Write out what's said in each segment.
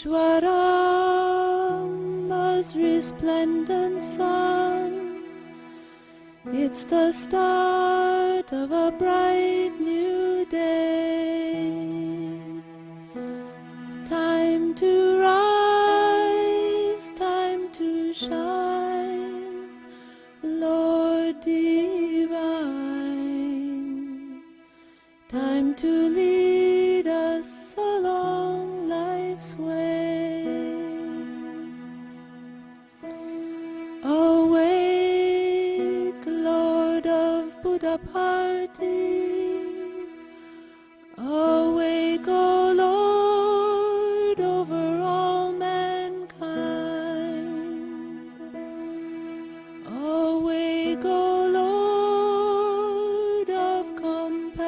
Ishwaram, as resplendent sun. It's the start of a bright new day. Time to rise, time to shine, Lord divine. Time to lead us along life's way. Awake, Lord of Buddha party. Awake, O Lord, over all mankind. Awake, O Lord of compassion,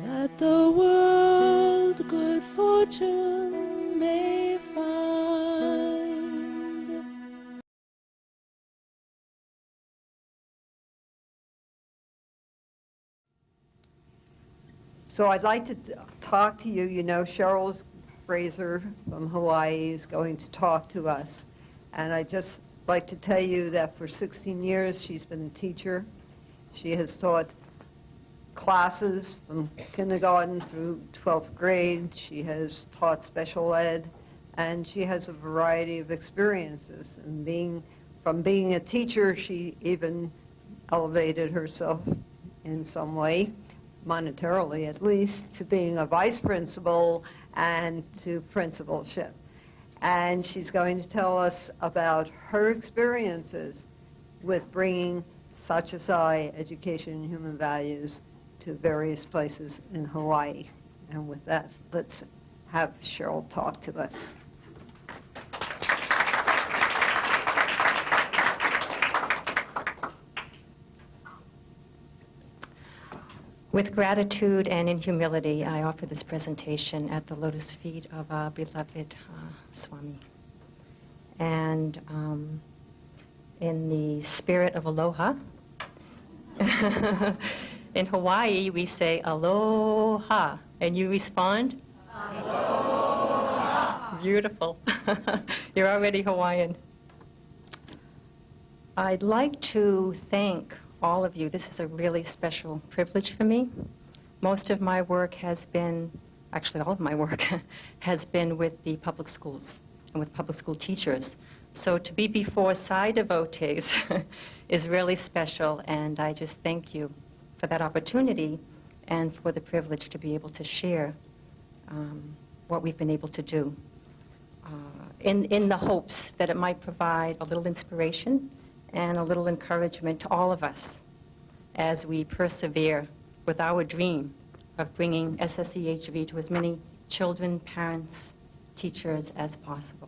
that the world good fortune may find. So I'd like to talk to you. You know, Cheryl Fraser from Hawaii is going to talk to us. And I'd just like to tell you that for 16 years she's been a teacher. She has taught classes from kindergarten through 12th grade. She has taught special ed, and she has a variety of experiences. And from being a teacher, she even elevated herself in some way, monetarily at least, to being a vice principal and to principalship. And she's going to tell us about her experiences with bringing Sathya Sai Education and Human Values to various places in Hawaii. And with that, let's have Cheryl talk to us. With gratitude and in humility, I offer this presentation at the lotus feet of our beloved Swami. And in the spirit of aloha, in Hawaii we say aloha, and you respond? Aloha. Beautiful. You're already Hawaiian. I'd like to thank all of you. This is a really special privilege for me. Most of my work has been, actually all of my work, has been with the public schools and with public school teachers. So to be before Sai devotees is really special, and I just thank you for that opportunity and for the privilege to be able to share what we've been able to do in the hopes that it might provide a little inspiration and a little encouragement to all of us as we persevere with our dream of bringing SSEHV to as many children, parents, teachers as possible.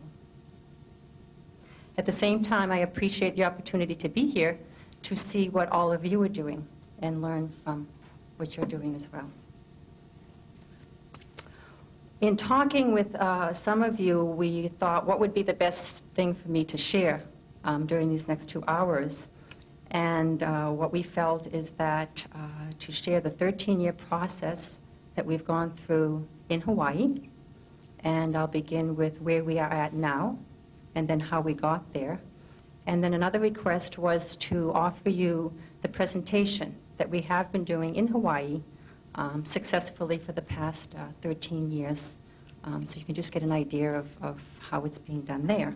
At the same time, I appreciate the opportunity to be here to see what all of you are doing and learn from what you're doing as well. In talking with some of you, we thought what would be the best thing for me to share during these next 2 hours. And what we felt is that to share the 13-year process that we've gone through in Hawaii, and I'll begin with where we are at now, and then how we got there. And then another request was to offer you the presentation that we have been doing in Hawaii successfully for the past 13 years, so you can just get an idea of how it's being done there.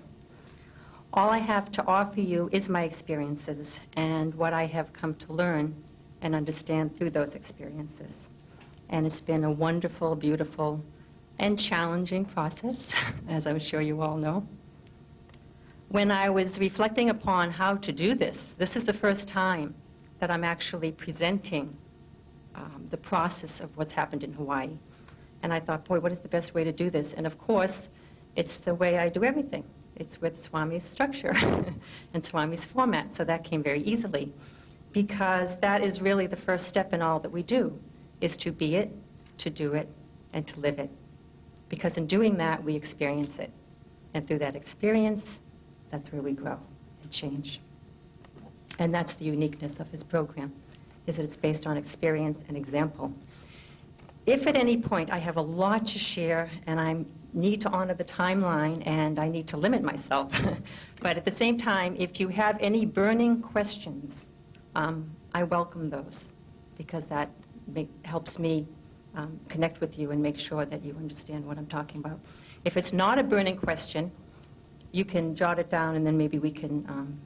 All I have to offer you is my experiences and what I have come to learn and understand through those experiences. And it's been a wonderful, beautiful, and challenging process, as I'm sure you all know. When I was reflecting upon how to do this is the first time that I'm actually presenting the process of what's happened in Hawaii. And I thought, boy, what is the best way to do this? And of course, it's the way I do everything. It's with Swami's structure and Swami's format, so that came very easily. Because that is really the first step in all that we do, is to be it, to do it, and to live it. Because in doing that, we experience it. And through that experience, that's where we grow and change. And that's the uniqueness of his program, is that it's based on experience and example. if at any point I have a lot to share and I need to honor the timeline and I need to limit myself, but at the same time, if you have any burning questions, I welcome those because that helps me connect with you and make sure that you understand what I'm talking about. If it's not a burning question, you can jot it down and then maybe we can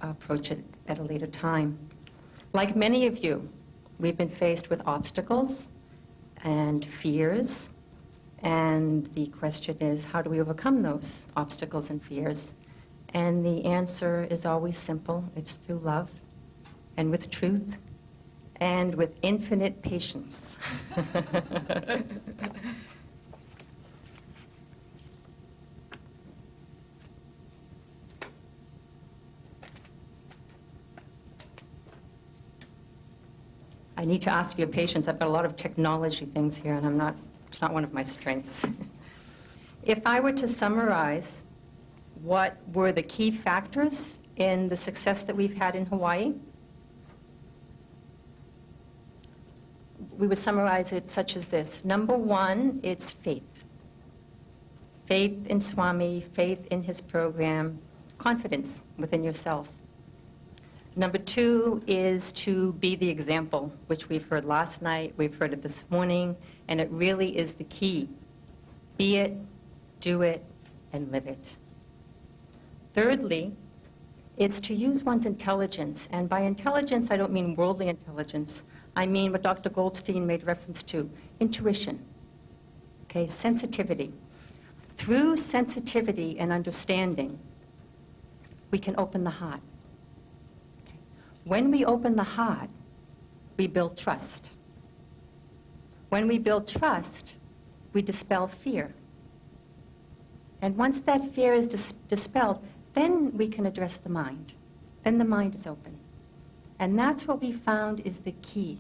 approach it at a later time. Like many of you, we've been faced with obstacles and fears, and the question is, how do we overcome those obstacles and fears? And the answer is always simple. It's through love and with truth and with infinite patience. I need to ask for your patience. I've got a lot of technology things here, and it's not one of my strengths. If I were to summarize what were the key factors in the success that we've had in Hawaii, we would summarize it such as this. Number one, it's faith. Faith in Swami, faith in his program, confidence within yourself. Number two is to be the example, which we've heard last night, we've heard it this morning, and it really is the key. Be it, do it, and live it. Thirdly, it's to use one's intelligence, and by intelligence I don't mean worldly intelligence. I mean what Dr. Goldstein made reference to, intuition, okay, sensitivity. Through sensitivity and understanding, we can open the heart. When we open the heart, we build trust. When we build trust, we dispel fear. And once that fear is dispelled, then we can address the mind. Then the mind is open. And that's what we found is the key.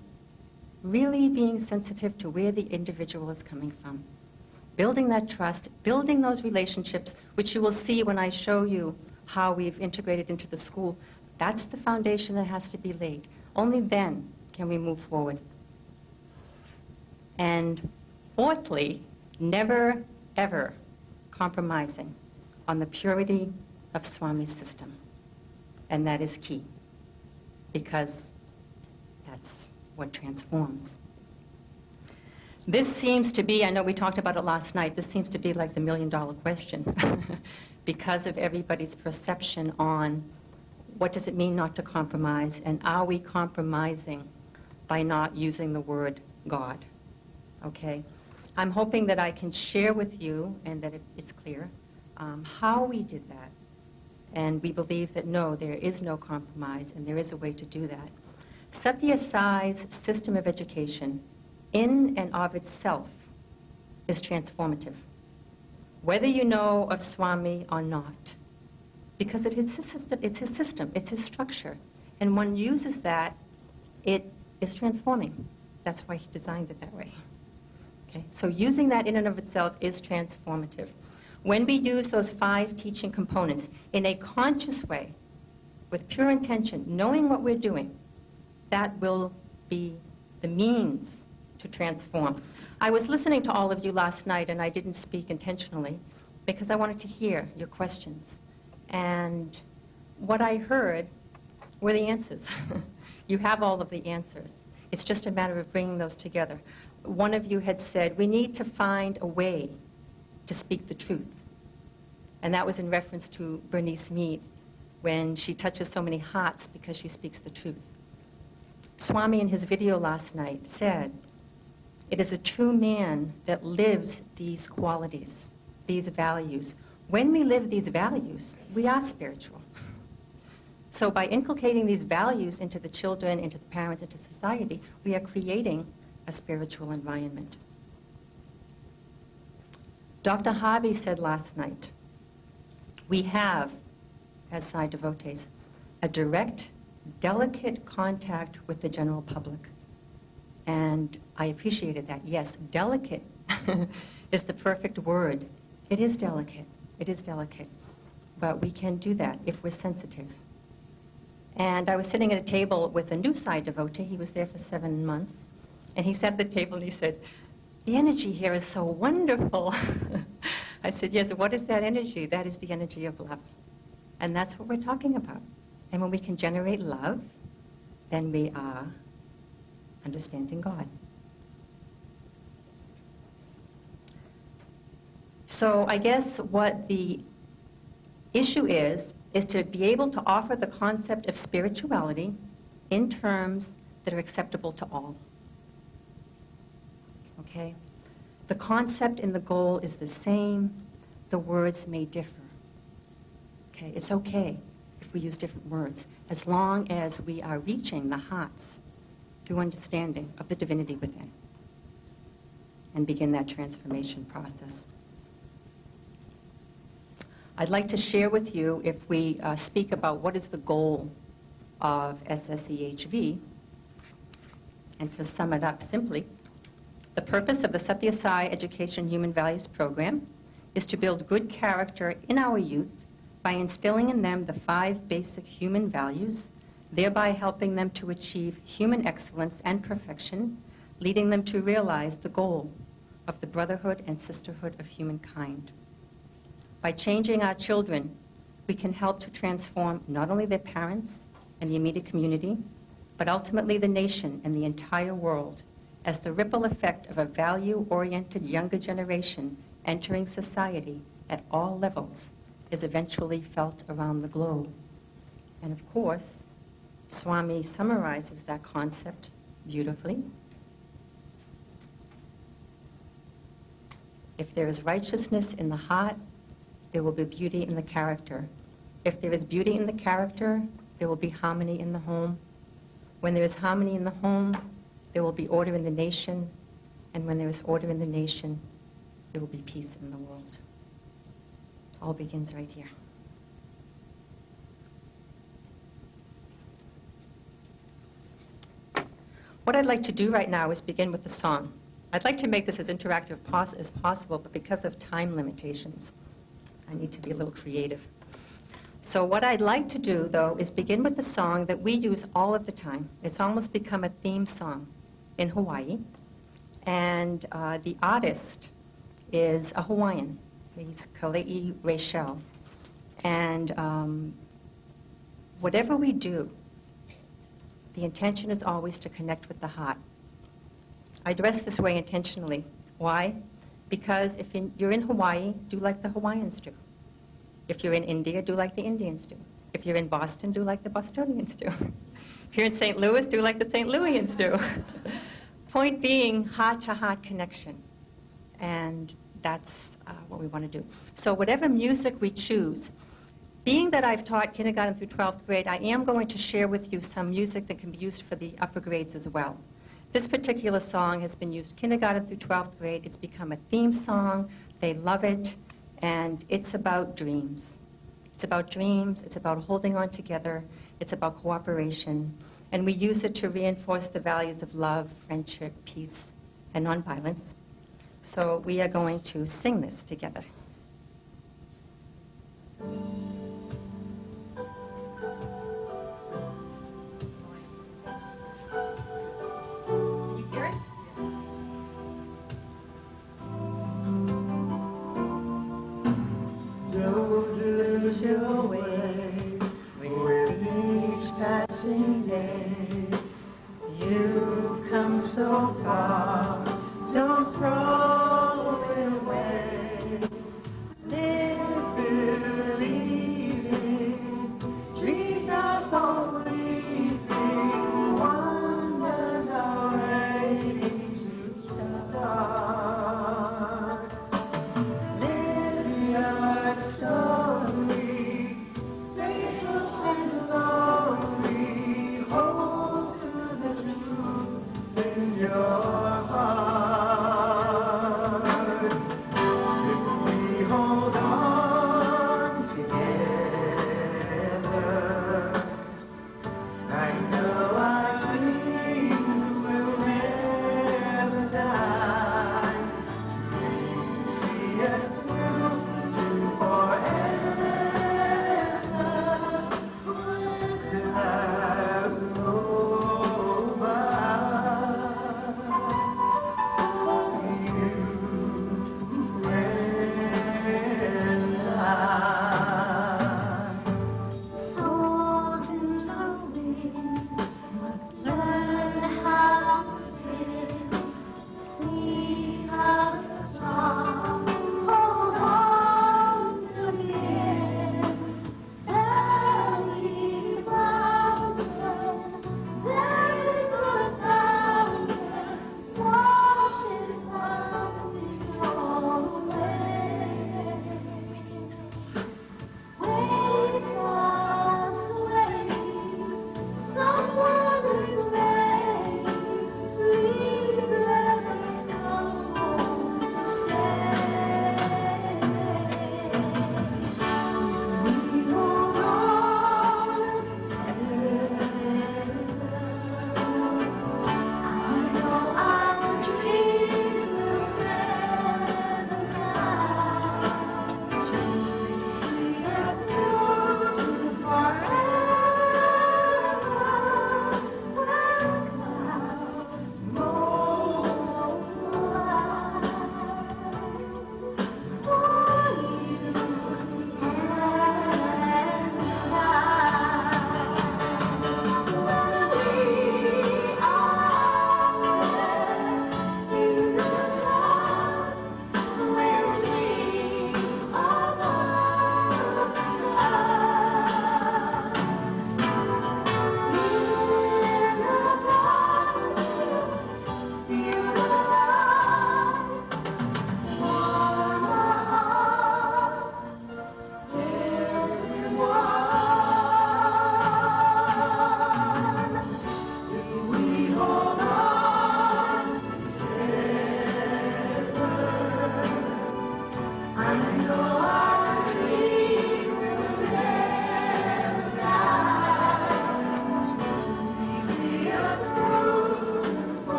Really being sensitive to where the individual is coming from. Building that trust, building those relationships, which you will see when I show you how we've integrated into the school. That's the foundation that has to be laid. Only then can we move forward. And fourthly, never, ever compromising on the purity of Swami's system. And that is key, because that's what transforms. This seems to be, I know we talked about it last night, this seems to be like the million-dollar question because of everybody's perception on what does it mean not to compromise, and are we compromising by not using the word God? Okay? I'm hoping that I can share with you, and that it's clear, how we did that. And we believe that no, there is no compromise, and there is a way to do that. Sathya Sai's system of education, in and of itself, is transformative. Whether you know of Swami or not. Because it's his system, it's his structure. And one uses that, it is transforming. That's why he designed it that way. Okay? So using that in and of itself is transformative. When we use those 5 teaching components in a conscious way, with pure intention, knowing what we're doing, that will be the means to transform. I was listening to all of you last night, and I didn't speak intentionally because I wanted to hear your questions. And what I heard were the answers. You have all of the answers. It's just a matter of bringing those together. One of you had said, we need to find a way to speak the truth. And that was in reference to Bernice Mead, when she touches so many hearts because she speaks the truth. Swami, in his video last night, said, it is a true man that lives these qualities, these values. When we live these values, we are spiritual. So by inculcating these values into the children, into the parents, into society, we are creating a spiritual environment. Dr. Harvey said last night, we have, as Sai devotees, a direct, delicate contact with the general public. And I appreciated that. Yes, delicate is the perfect word. It is delicate. It is delicate. But we can do that if we're sensitive. And I was sitting at a table with a new Sai devotee. He was there for 7 months. And he sat at the table and he said, the energy here is so wonderful. I said, yes, what is that energy? That is the energy of love. And that's what we're talking about. And when we can generate love, then we are understanding God. So I guess what the issue is to be able to offer the concept of spirituality in terms that are acceptable to all. Okay? The concept and the goal is the same. The words may differ. Okay? It's okay if we use different words, as long as we are reaching the hearts through understanding of the divinity within and begin that transformation process. I'd like to share with you, if we speak about what is the goal of SSEHV, and to sum it up simply, the purpose of the Sathya Sai Education Human Values Program is to build good character in our youth by instilling in them the 5 basic human values, thereby helping them to achieve human excellence and perfection, leading them to realize the goal of the brotherhood and sisterhood of humankind. By changing our children, we can help to transform not only their parents and the immediate community, but ultimately the nation and the entire world, as the ripple effect of a value-oriented younger generation entering society at all levels is eventually felt around the globe. And of course, Swami summarizes that concept beautifully. If there is righteousness in the heart, there will be beauty in the character. If there is beauty in the character, there will be harmony in the home. When there is harmony in the home, there will be order in the nation. And when there is order in the nation, there will be peace in the world. It all begins right here. What I'd like to do right now is begin with the song. I'd like to make this as interactive as possible, but because of time limitations, I need to be a little creative. So what I'd like to do, though, is begin with the song that we use all of the time. It's almost become a theme song in Hawaii. And the artist is a Hawaiian. He's Cheryl Fraser. And whatever we do, the intention is always to connect with the heart. I dress this way intentionally. Why? Because if you're in Hawaii, do like the Hawaiians do. If you're in India, do like the Indians do. If you're in Boston, do like the Bostonians do. If you're in St. Louis, do like the St. Louisians do. Point being, heart-to-heart connection. And that's what we want to do. So whatever music we choose, being that I've taught kindergarten through 12th grade, I am going to share with you some music that can be used for the upper grades as well. This particular song has been used kindergarten through 12th grade. It's become a theme song. They love it. And it's about dreams. It's about dreams. It's about holding on together. It's about cooperation. And we use it to reinforce the values of love, friendship, peace, and nonviolence. So we are going to sing this together. Your way with each passing day. You've come so far, don't throw it away. Live believing, dreams are for breathing, wonders are waiting to start. Live your story. Hold to the truth in your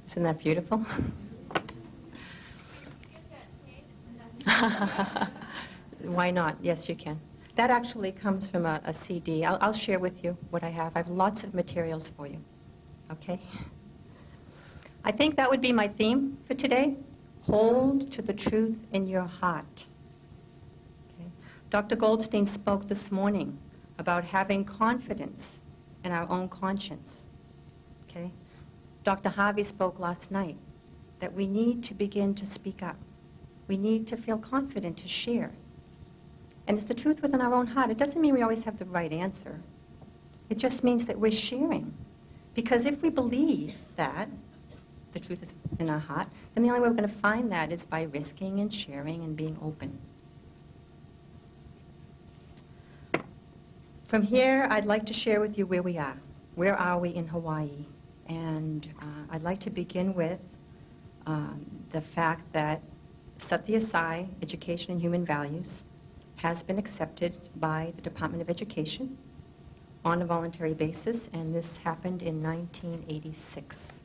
Isn't that beautiful? Why not? Yes, you can. That actually comes from a CD. I'll share with you what I have. I have lots of materials for you. Okay? I think that would be my theme for today. Hold to the truth in your heart. Okay? Dr. Goldstein spoke this morning about having confidence in our own conscience. Okay? Dr. Harvey spoke last night that we need to begin to speak up. We need to feel confident to share. And it's the truth within our own heart. It doesn't mean we always have the right answer. It just means that we're sharing. Because if we believe that the truth is within our heart, then the only way we're going to find that is by risking and sharing and being open. From here, I'd like to share with you where we are. Where are we in Hawaii? And I'd like to begin with the fact that Sathya Sai Education and Human Values has been accepted by the Department of Education on a voluntary basis, and this happened in 1986.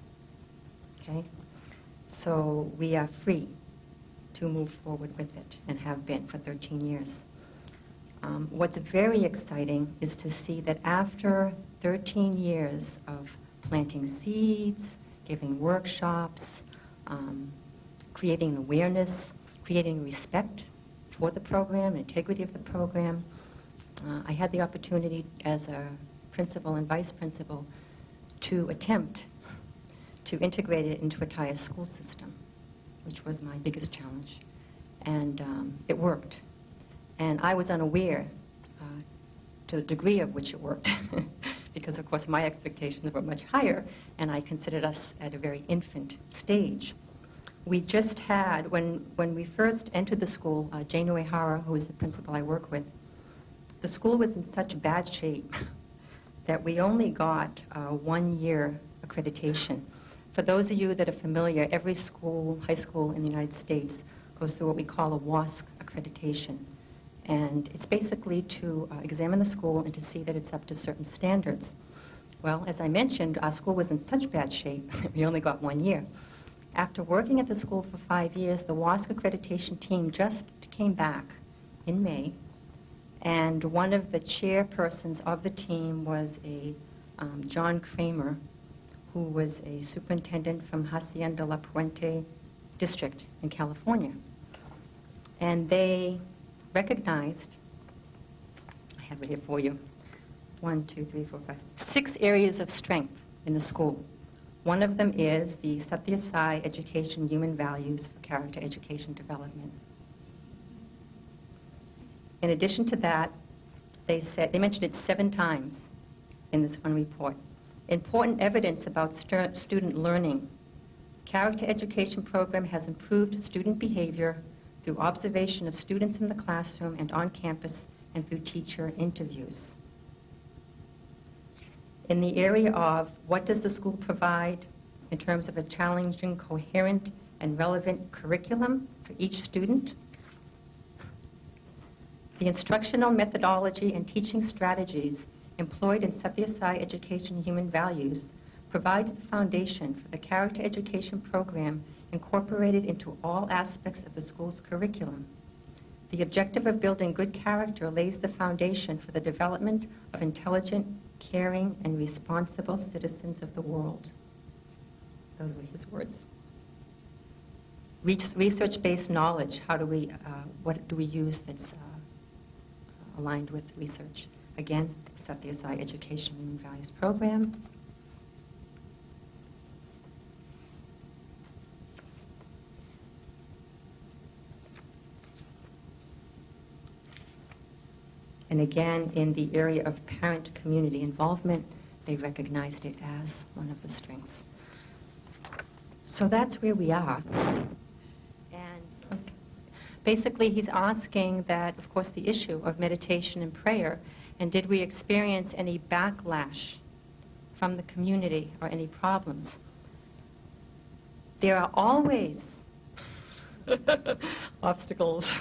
Okay? So we are free to move forward with it and have been for 13 years. What's very exciting is to see that after 13 years of planting seeds, giving workshops, creating awareness, creating respect for the program, integrity of the program, I had the opportunity as a principal and vice principal to attempt to integrate it into a entire school system, which was my biggest challenge. And it worked. And I was unaware to the degree of which it worked, because of course my expectations were much higher, and I considered us at a very infant stage. We just had, when we first entered the school, Jane Uehara, who is the principal I work with, the school was in such bad shape that we only got 1-year accreditation. For those of you that are familiar, every school, high school in the United States goes through what we call a WASC accreditation. And it's basically to examine the school and to see that it's up to certain standards. Well, as I mentioned, our school was in such bad shape that we only got 1 year. After working at the school for 5 years, the WASC accreditation team just came back in May, and one of the chairpersons of the team was a John Kramer, who was a superintendent from Hacienda La Puente district in California. And they recognized, I have it here for you, 1, 2, 3, 4, 5, 6 areas of strength in the school. One of them is the Sathya Sai Education Human Values for Character Education Development. In addition to that, they mentioned it 7 times in this one report. Important evidence about student learning. Character education program has improved student behavior through observation of students in the classroom and on campus and through teacher interviews. In the area of what does the school provide in terms of a challenging, coherent, and relevant curriculum for each student, the instructional methodology and teaching strategies employed in Sathya Sai Education and Human Values provides the foundation for the character education program incorporated into all aspects of the school's curriculum. The objective of building good character lays the foundation for the development of intelligent, caring, and responsible citizens of the world. Those were his words. Research-based knowledge, what do we use that's aligned with research? Again, Sathya Sai Education and Values Program. And again, in the area of parent-community involvement, they recognized it as one of the strengths. So that's where we are. And basically, he's asking that, of course, the issue of meditation and prayer, and did we experience any backlash from the community or any problems? There are always obstacles.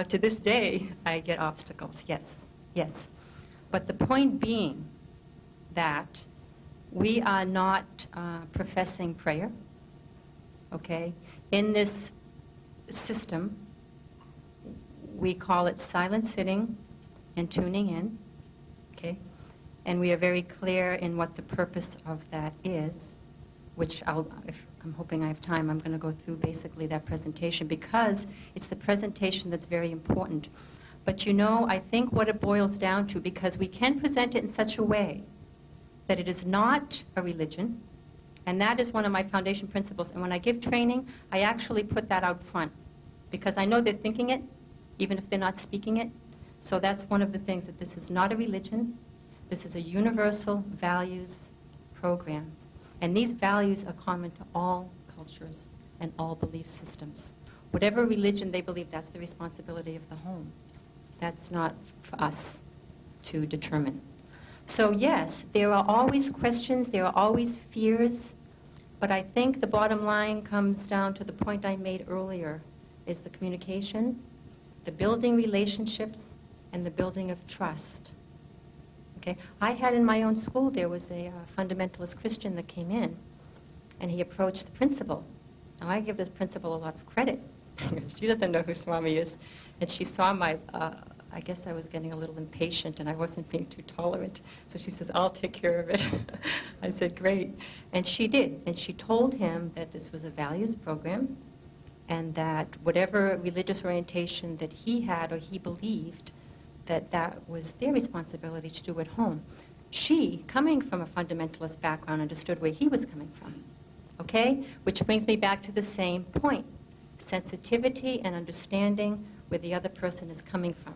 To this day, I get obstacles, yes. But the point being that we are not professing prayer. okay? In this system, we call it silent sitting and tuning in, okay? And we are very clear in what the purpose of that is, which if I'm hoping I have time, I'm going to go through basically that presentation because it's the presentation that's very important. But you know, I think what it boils down to, because we can present it in such a way that it is not a religion, and that is one of my foundation principles. And when I give training, I actually put that out front because I know they're thinking it, even if they're not speaking it. So that's one of the things, that this is not a religion. This is a universal values program. And these values are common to all cultures and all belief systems. Whatever religion they believe, that's the responsibility of the home. That's not for us to determine. So yes, there are always questions, there are always fears, but I think the bottom line comes down to the point I made earlier, is the communication, the building relationships, and the building of trust. Okay? I had in my own school, there was a fundamentalist Christian that came in, and he approached the principal. Now, I give this principal a lot of credit. She doesn't know who Swami is. And she saw my, I guess I was getting a little impatient, and I wasn't being too tolerant. So she says, I'll take care of it. I said, great. And she did. And she told him that this was a values program, and that whatever religious orientation that he had or he believed, that was their responsibility to do at home. She, coming from a fundamentalist background, understood where he was coming from. Okay? Which brings me back to the same point. Sensitivity and understanding where the other person is coming from.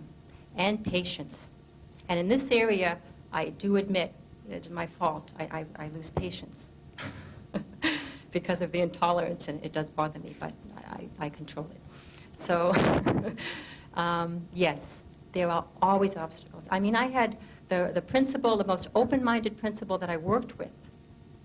And patience. And in this area, I do admit, it's my fault, I lose patience. Because of the intolerance, and it does bother me, but I control it. So, yes. There are always obstacles. I mean, I had the principal, the most open-minded principal that I worked with,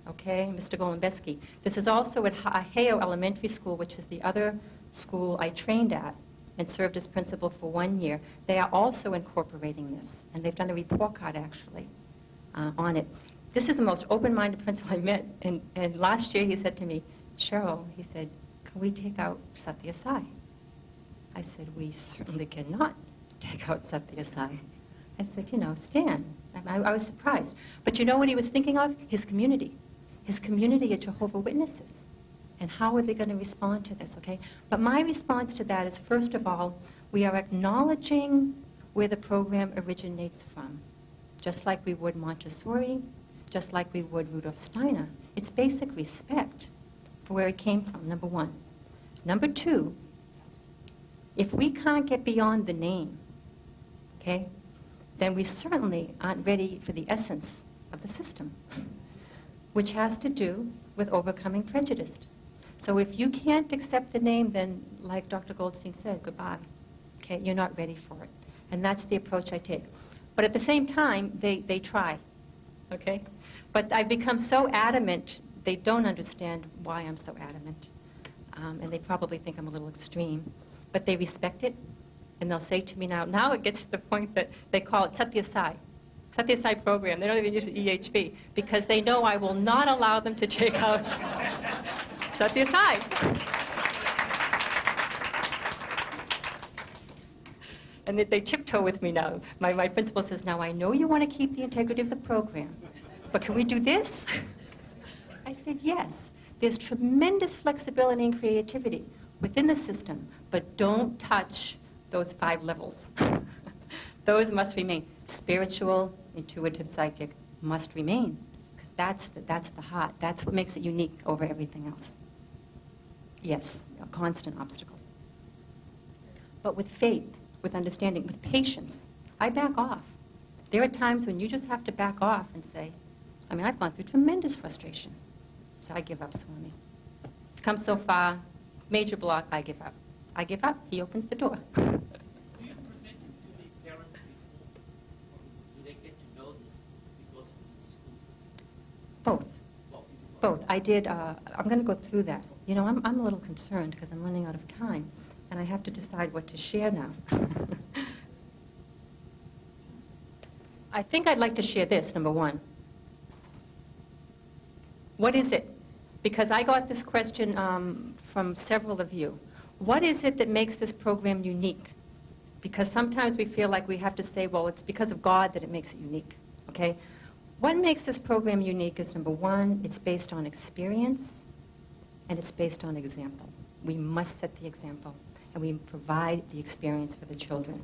okay, Mr. Golembeski. This is also at Aheo Elementary School, which is the other school I trained at and served as principal for 1 year. They are also incorporating this, and they've done a report card, actually, on it. This is the most open-minded principal I met, and last year he said to me, Cheryl, he said, can we take out Sathya Sai? I said, we certainly cannot take out Sathya Sai. I said, you know, Stan. I was surprised. But you know what he was thinking of? His community of Jehovah's Witnesses. And how are they going to respond to this, okay? But my response to that is, first of all, we are acknowledging where the program originates from. Just like we would Montessori, just like we would Rudolf Steiner. It's basic respect for where it came from, number one. Number two, if we can't get beyond the name, okay, then we certainly aren't ready for the essence of the system, which has to do with overcoming prejudice. So if you can't accept the name, then, like Dr. Goldstein said, goodbye. Okay, you're not ready for it. And that's the approach I take. But at the same time, they try, okay? But I've become so adamant, they don't understand why I'm so adamant. And they probably think I'm a little extreme. But they respect it. And they'll say to me now it gets to the point that they call it Sathya Sai program. They don't even use it EHV because they know I will not allow them to take out Sathya Sai. And they tiptoe with me now. My principal says, now I know you want to keep the integrity of the program, but can we do this? I said, yes. There's tremendous flexibility and creativity within the system, but don't touch those 5 levels. Those must remain. Spiritual, intuitive, psychic must remain, because that's the heart. That's what makes it unique over everything else. Yes, constant obstacles. But with faith, with understanding, with patience, I back off. There are times when you just have to back off and say, I mean, I've gone through tremendous frustration. So I give up, Swami. Come so far, major block, I give up. I give up, he opens the door. Do you present it to the parents before? Or do they get to know this because of the school? Both. I did, I'm going to go through that. You know, I'm a little concerned because I'm running out of time, and I have to decide what to share now. I think I'd like to share this, number one. What is it because I got this question from several of you. What is it that makes this program unique? Because sometimes we feel like we have to say, well, it's because of God that it makes it unique, okay? What makes this program unique is, number one, it's based on experience, and it's based on example. We must set the example, and we provide the experience for the children.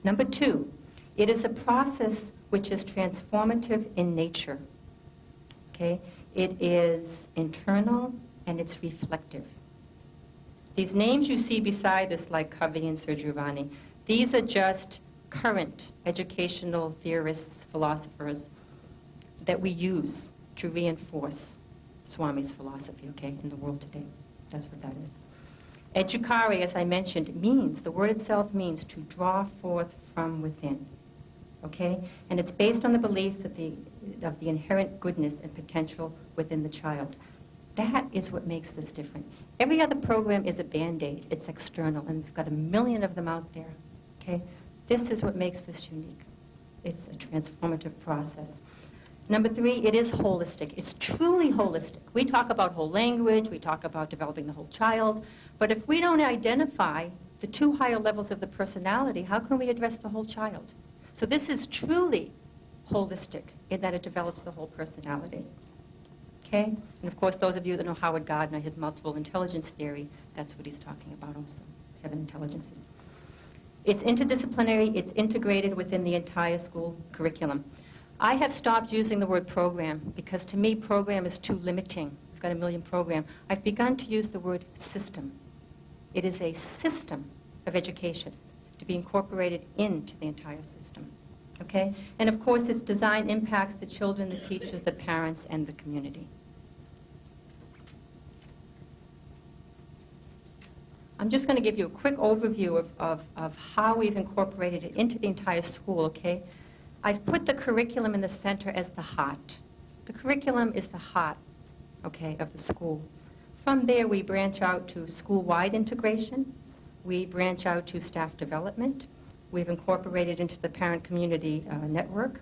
Number two, it is a process which is transformative in nature, okay? It is internal, and it's reflective. These names you see beside this, like Covey and Sir Giovanni, these are just current educational theorists, philosophers, that we use to reinforce Swami's philosophy, okay, in the world today. That's what that is. Educare, as I mentioned, means, the word itself means to draw forth from within, okay? And it's based on the beliefs of the inherent goodness and potential within the child. That is what makes this different. Every other program is a Band-Aid. It's external, and we've got a million of them out there, okay? This is what makes this unique. It's a transformative process. Number three, it is holistic. It's truly holistic. We talk about whole language, we talk about developing the whole child, but if we don't identify the two higher levels of the personality, how can we address the whole child? So this is truly holistic in that it develops the whole personality. Okay? And of course, those of you that know Howard Gardner, his multiple intelligence theory, that's what he's talking about also, 7 intelligences. It's interdisciplinary, it's integrated within the entire school curriculum. I have stopped using the word program because to me program is too limiting. I've got a million program. I've begun to use the word system. It is a system of education to be incorporated into the entire system. Okay? And of course, its design impacts the children, the teachers, the parents, and the community. I'm just going to give you a quick overview of how we've incorporated it into the entire school, okay? I've put the curriculum in the center as the heart. The curriculum is the heart, okay, of the school. From there, we branch out to school-wide integration. We branch out to staff development. We've incorporated into the parent-community network.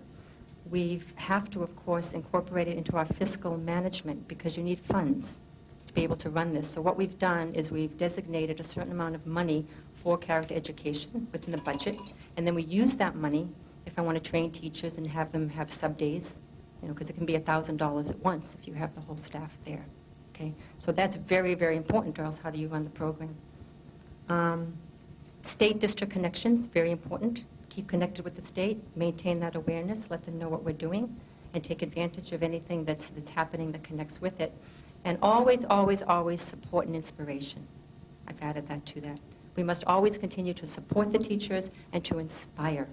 We have to, of course, incorporate it into our fiscal management because you need funds to be able to run this. So what we've done is we've designated a certain amount of money for character education within the budget, and then we use that money if I want to train teachers and have them have sub-days, you know, because it can be $1,000 at once if you have the whole staff there. Okay? So that's very, very important, or else how do you run the program? State-district connections, very important. Keep connected with the state, maintain that awareness, let them know what we're doing, and take advantage of anything that's happening that connects with it. And always, always, always support and inspiration. I've added that to that. We must always continue to support the teachers and to inspire.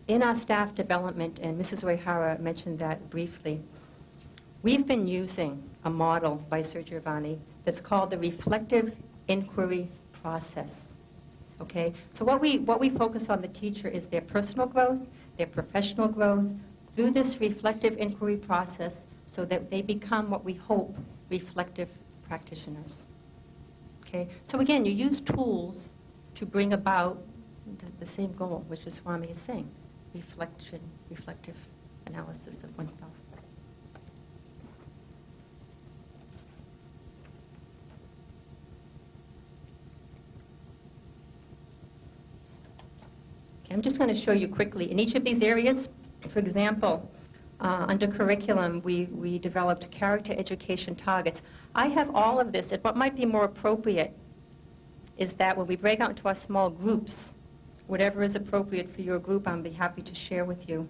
In our staff development, and Mrs. Uehara mentioned that briefly, we've been using a model by Sir Giovanni that's called the reflective inquiry process. Okay? So what we focus on the teacher is their personal growth, their professional growth, through this reflective inquiry process so that they become what we hope reflective practitioners. Okay? So again, you use tools to bring about the same goal, which is Swami is saying. Reflection, reflective analysis of oneself. Okay, I'm just going to show you quickly. In each of these areas, for example, under curriculum, we developed character education targets. I have all of this, and what might be more appropriate is that when we break out into our small groups, whatever is appropriate for your group, I'll be happy to share with you.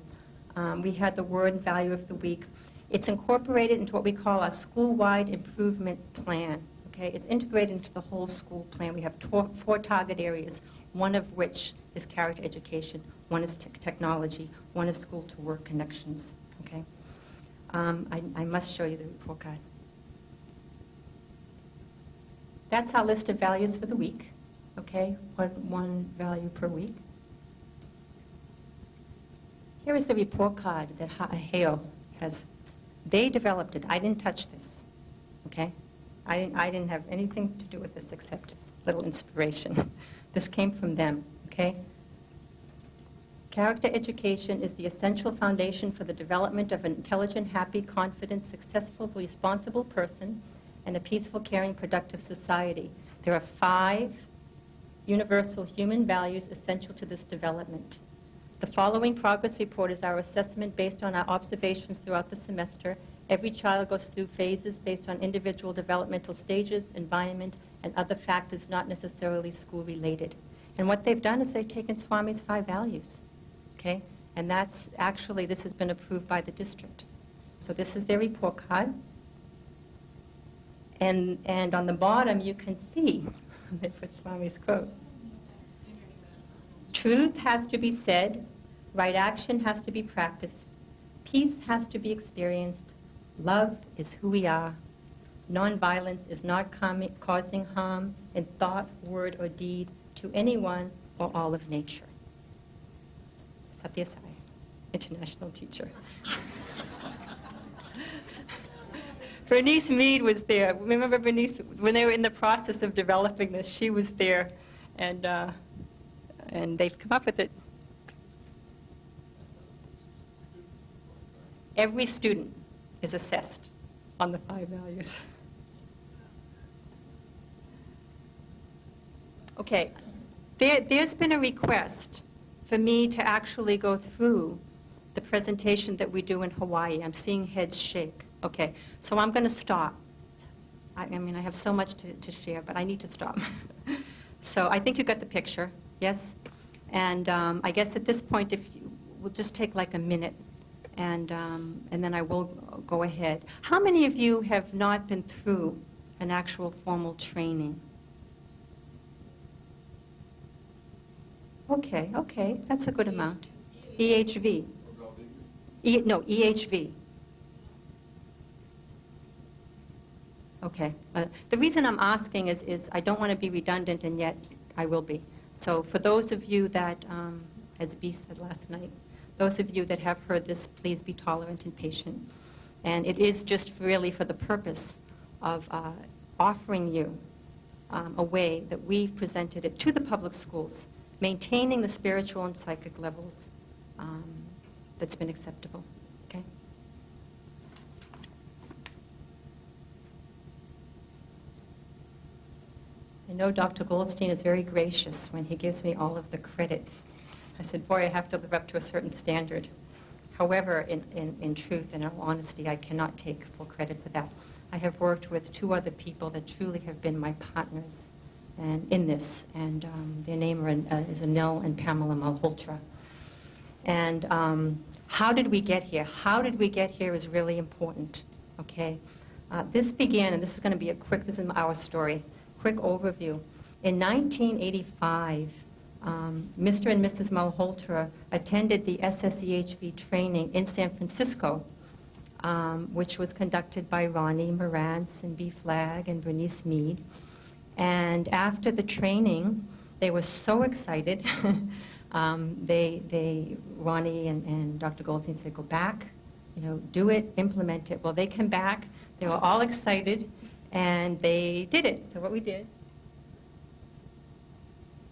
We had the word and value of the week. It's incorporated into what we call our school-wide improvement plan. Okay? It's integrated into the whole school plan. We have 4 target areas, one of which is character education, one is technology, one is school-to-work connections. Okay? I must show you the report card. That's our list of values for the week. Okay, one value per week. Here is the report card that Hale has. They developed it. I didn't touch this. Okay, I didn't have anything to do with this except little inspiration. This came from them. Okay, Character education is the essential foundation for the development of an intelligent, happy, confident, successful, responsible person and a peaceful, caring, productive society. There are 5 universal human values essential to this development. The following progress report is our assessment based on our observations throughout the semester. Every child goes through phases based on individual developmental stages, environment, and other factors not necessarily school-related. And what they've done is they've taken Swami's 5 values, okay? And that's actually, this has been approved by the district. So this is their report card. And on the bottom, you can see, they put Swami's quote. Truth has to be said, right action has to be practiced, peace has to be experienced, love is who we are, nonviolence is not causing harm in thought, word, or deed to anyone or all of nature. Sathya Sai, international teacher. Bernice Mead was there. Remember Bernice, when they were in the process of developing this, she was there, and they've come up with it. Every student is assessed on the 5 values. Okay, there's been a request for me to actually go through the presentation that we do in Hawaii. I'm seeing heads shake. Okay, so I'm going to stop. I mean, I have so much to share, but I need to stop. So I think you got the picture, yes? And I guess at this point, if you will just take like a minute, and then I will go ahead. How many of you have not been through an actual formal training? Okay, okay, that's a good amount. EHV. No, EHV. Okay. The reason I'm asking is I don't want to be redundant, and yet I will be. So for those of you that, as B said last night, those of you that have heard this, please be tolerant and patient. And it is just really for the purpose of offering you a way that we've presented it to the public schools, maintaining the spiritual and psychic levels that's been acceptable. Okay? I know Dr. Goldstein is very gracious when he gives me all of the credit. I said, boy, I have to live up to a certain standard. However, in truth and in all honesty, I cannot take full credit for that. I have worked with 2 other people that truly have been my partners in this, and their name is Anil and Pamela Malhotra. And how did we get here? How did we get here is really important, okay? This began, and this is going to be this is our story, quick overview. In 1985, Mr. and Mrs. Malhotra attended the SSEHV training in San Francisco, which was conducted by Ronnie Morantz and B. Flagg and Bernice Mead. And after the training, they were so excited. Ronnie and Dr. Goldstein said, go back, do it, implement it. Well, they came back, they were all excited, and they did it. So what we did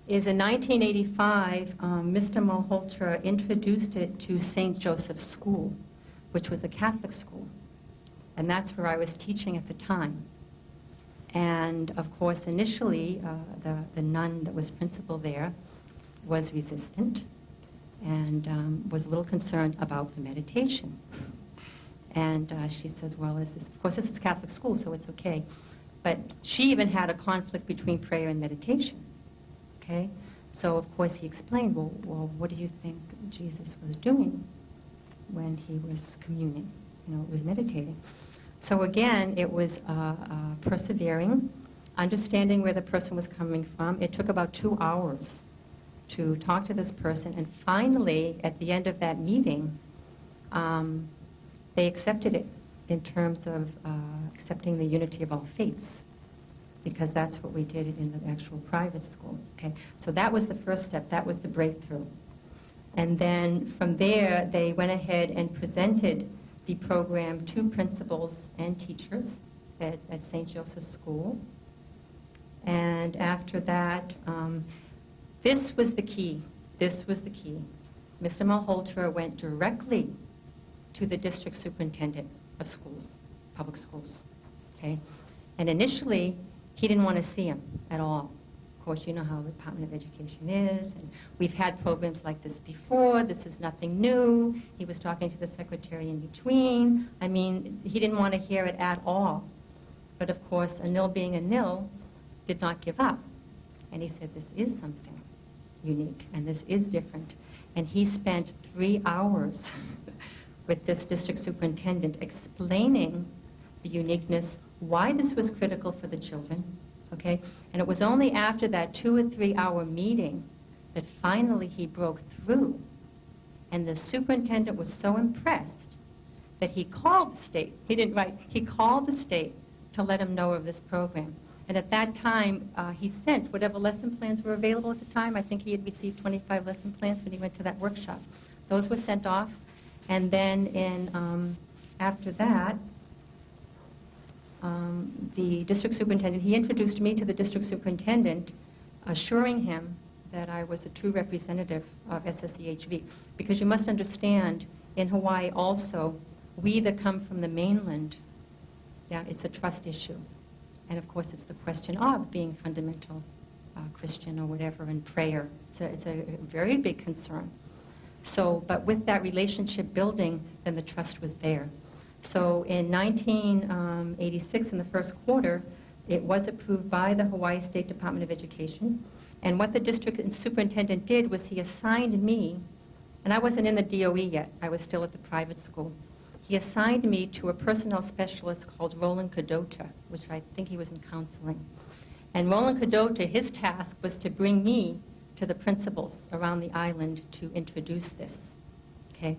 is in 1985, Mr. Malhotra introduced it to St. Joseph's School, which was a Catholic school. And that's where I was teaching at the time. And of course, initially, the nun that was principal there was resistant and was a little concerned about the meditation. And she says, well, of course, this is Catholic school, so it's okay. But she even had a conflict between prayer and meditation. Okay? So, of course, he explained, well, what do you think Jesus was doing when he was communing? Was meditating. So again, it was persevering, understanding where the person was coming from. It took about 2 hours to talk to this person, and finally, at the end of that meeting, they accepted it in terms of accepting the unity of all faiths, because that's what we did in the actual private school. Okay, so that was the first step. That was the breakthrough. And then from there, they went ahead and presented the program to principals and teachers at St. Joseph's School. And after that, this was the key. This was the key. Mr. Malhotra went directly to the district superintendent of schools, public schools, okay? And initially, he didn't want to see him at all. Of course, you know how the Department of Education is, and we've had programs like this before. This is nothing new. He was talking to the secretary in between. I mean, he didn't want to hear it at all. But of course, a nil being a nil did not give up. And he said, this is something unique, and this is different. And he spent 3 hours with this district superintendent explaining the uniqueness, why this was critical for the children, okay? And it was only after that 2 or 3 hour meeting that finally he broke through. And the superintendent was so impressed that he called the state. He didn't write. He called the state to let him know of this program. And at that time, he sent whatever lesson plans were available at the time. I think he had received 25 lesson plans when he went to that workshop. Those were sent off. And then after that, the district superintendent, he introduced me to the district superintendent, assuring him that I was a true representative of SSEHV. Because you must understand, in Hawaii also, we that come from the mainland, yeah, it's a trust issue. And of course, it's the question of being fundamental Christian or whatever, and prayer. It's a very big concern. So, but with that relationship building, then the trust was there. So in 1986, in the first quarter, it was approved by the Hawaii State Department of Education. And what the district superintendent did was he assigned me, and I wasn't in the DOE yet, I was still at the private school. He assigned me to a personnel specialist called Roland Kadota, which I think he was in counseling. And Roland Kadota, his task was to bring me to the principals around the island to introduce this, okay?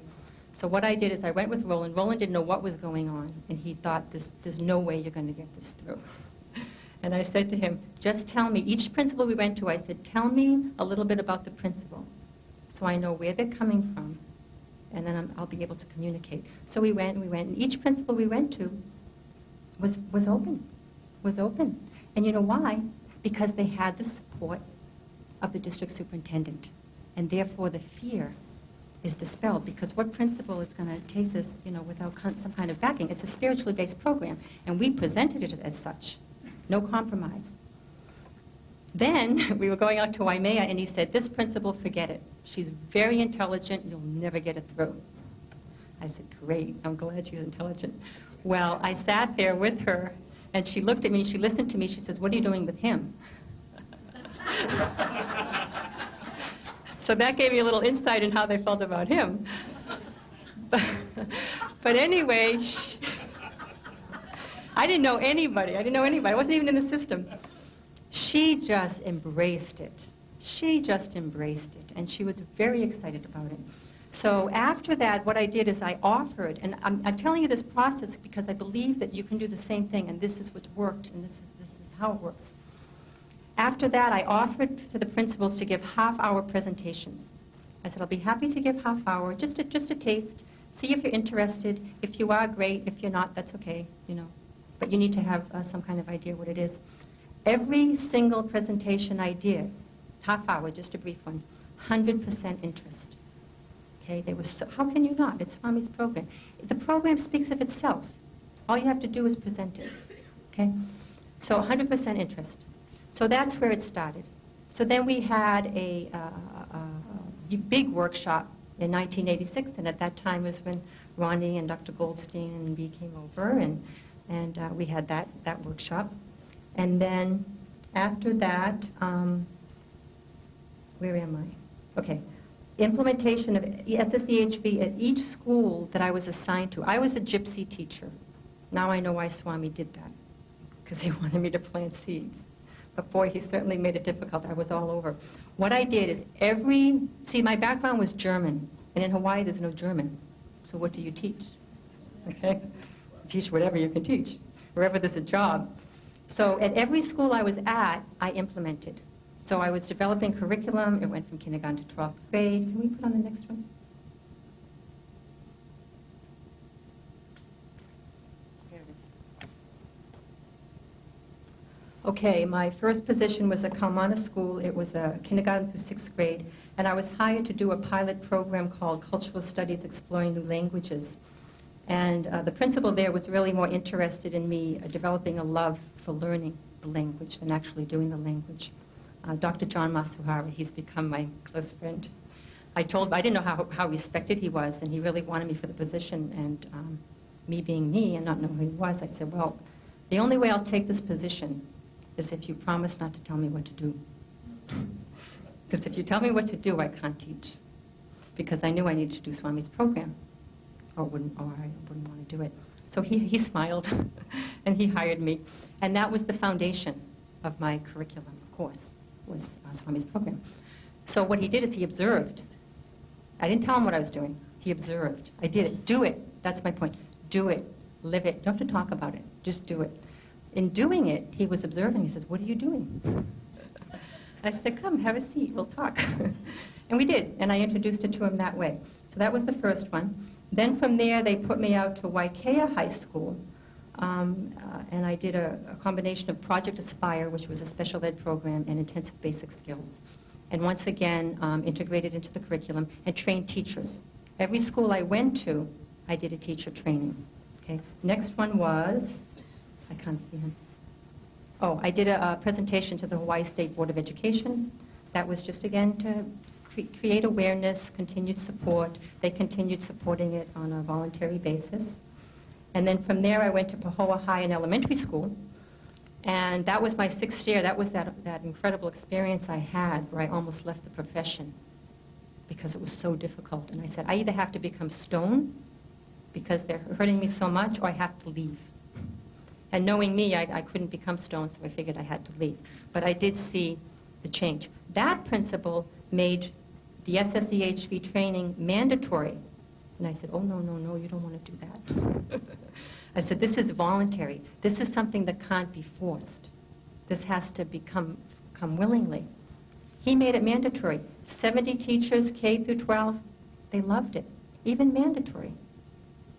So what I did is I went with Roland. Roland didn't know what was going on, and he thought, there's no way you're going to get this through. And I said to him, just tell me, each principal we went to, I said, tell me a little bit about the principal so I know where they're coming from, and then I'll be able to communicate. So we went, and each principal we went to was open. And you know why? Because they had the support of the district superintendent, and therefore the fear is dispelled, because what principal is going to take this, without some kind of backing? It's a spiritually based program, and we presented it as such. No compromise. Then we were going out to Waimea, and he said, this principal, forget it. She's very intelligent. You'll never get it through. I said, great. I'm glad she's intelligent. Well, I sat there with her, and she looked at me. She listened to me. She says, what are you doing with him? So that gave me a little insight in how they felt about him. But anyway, I didn't know anybody. I wasn't even in the system. She just embraced it. And she was very excited about it. So after that, what I did is I offered, and I'm telling you this process because I believe that you can do the same thing, and this is what's worked, and this is how it works. After that, I offered to the principals to give half-hour presentations. I said, I'll be happy to give half-hour, just a taste, see if you're interested. If you are, great. If you're not, that's okay, But you need to have some kind of idea what it is. Every single presentation I did, half-hour, just a brief one, 100% interest. Okay, they were so, how can you not? It's Swami's program. The program speaks of itself. All you have to do is present it. Okay? So 100% interest. So that's where it started. So then we had a big workshop in 1986, and at that time was when Ronnie and Dr. Goldstein and me came over, and we had that workshop. And then after that, where am I? Okay. Implementation of SSEHV at each school that I was assigned to. I was a gypsy teacher. Now I know why Swami did that, because he wanted me to plant seeds. But boy, he certainly made it difficult. I was all over. What I did is my background was German, and in Hawaii there's no German. So what do you teach? Okay? Teach whatever you can teach, wherever there's a job. So at every school I was at, I implemented. So I was developing curriculum. It went from kindergarten to 12th grade. Can we put on the next one? There it is. Okay, my first position was at Kaumana School. It was a kindergarten through 6th grade, and I was hired to do a pilot program called Cultural Studies Exploring New Languages. And the principal there was really more interested in me developing a love for learning the language than actually doing the language. Dr. John Masuhara, he's become my close friend. I didn't know how respected he was, and he really wanted me for the position, and me being me and not knowing who he was, I said, well, the only way I'll take this position is if you promise not to tell me what to do. Because if you tell me what to do, I can't teach. Because I knew I needed to do Swami's program, or I wouldn't want to do it. So he smiled, and he hired me. And that was the foundation of my curriculum, of course, was Swami's program. So what he did is he observed. I didn't tell him what I was doing. He observed. I did it. Do it. That's my point. Do it. Live it. You don't have to talk about it. Just do it. In doing it, he was observing. He says, what are you doing? I said, come, have a seat. We'll talk. And we did. And I introduced it to him that way. So that was the first one. Then from there, they put me out to Waikea High School. And I did a combination of Project Aspire, which was a special ed program, and intensive basic skills. And once again, integrated into the curriculum and trained teachers. Every school I went to, I did a teacher training. Okay. Next one was, I can't see him. Oh, I did a presentation to the Hawaii State Board of Education. That was just, again, to create awareness, continued support. They continued supporting it on a voluntary basis. And then from there, I went to Pahoa High and Elementary School. And that was my 6th year. That was that incredible experience I had where I almost left the profession because it was so difficult. And I said, I either have to become stone because they're hurting me so much, or I have to leave. And knowing me, I couldn't become stone, so I figured I had to leave. But I did see the change. That principal made the SSEHV training mandatory. And I said, oh, no, no, no, you don't want to do that. I said, this is voluntary. This is something that can't be forced. This has to come willingly. He made it mandatory. 70 teachers, K through 12, they loved it, even mandatory.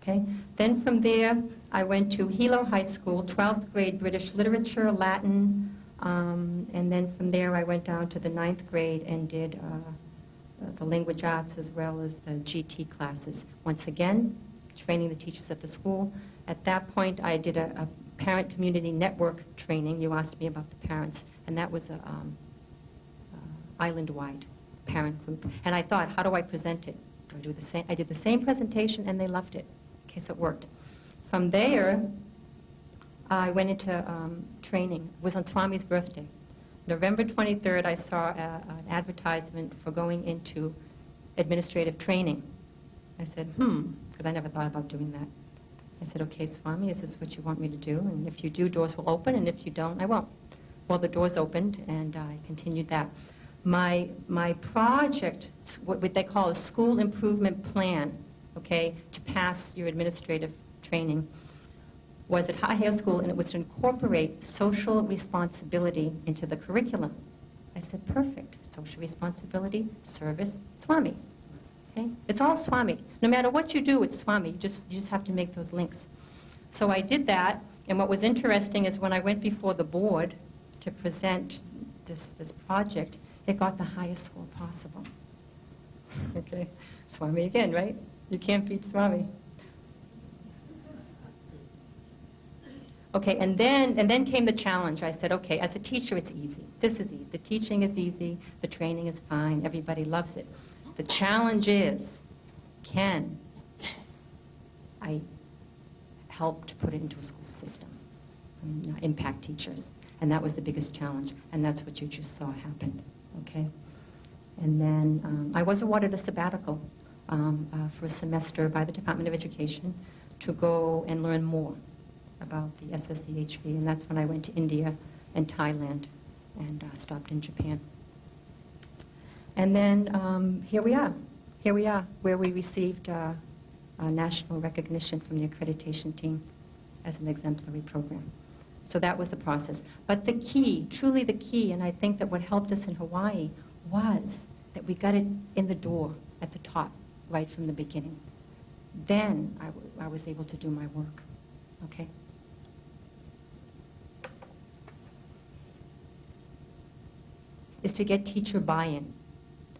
Okay? Then from there, I went to Hilo High School, 12th grade British literature, Latin, and then from there I went down to the 9th grade and did the language arts as well as the GT classes. Once again, training the teachers at the school. At that point, I did a parent community network training. You asked me about the parents, and that was a island-wide parent group. And I thought, how do I present it? Do I do the same? I did the same presentation, and they loved it. Okay, so it worked. From there, I went into training. It was on Swami's birthday. November 23rd, I saw an advertisement for going into administrative training. I said, because I never thought about doing that. I said, okay, Swami, is this what you want me to do? And if you do, doors will open, and if you don't, I won't. Well, the doors opened, and I continued that. My project, what they call a school improvement plan, okay, to pass your administrative training, was at Hawaiian School, and it was to incorporate social responsibility into the curriculum. I said, perfect. Social responsibility, service, Swami. Okay? It's all Swami. No matter what you do, it's Swami. You just have to make those links. So I did that, and what was interesting is when I went before the board to present this project, it got the highest score possible. Okay? Swami again, right? You can't beat Swami. Okay, and then came the challenge. I said, okay, as a teacher, it's easy. This is easy. The teaching is easy. The training is fine. Everybody loves it. The challenge is, can I help to put it into a school system and impact teachers? And that was the biggest challenge, and that's what you just saw happen, okay? And then I was awarded a sabbatical for a semester by the Department of Education to go and learn more about the SSEHV, and that's when I went to India and Thailand and stopped in Japan. And then here we are, where we received national recognition from the accreditation team as an exemplary program. So that was the process. But the key, truly the key, and I think that what helped us in Hawaii was that we got it in the door at the top, right from the beginning. Then I was able to do my work, okay? is to get teacher buy-in.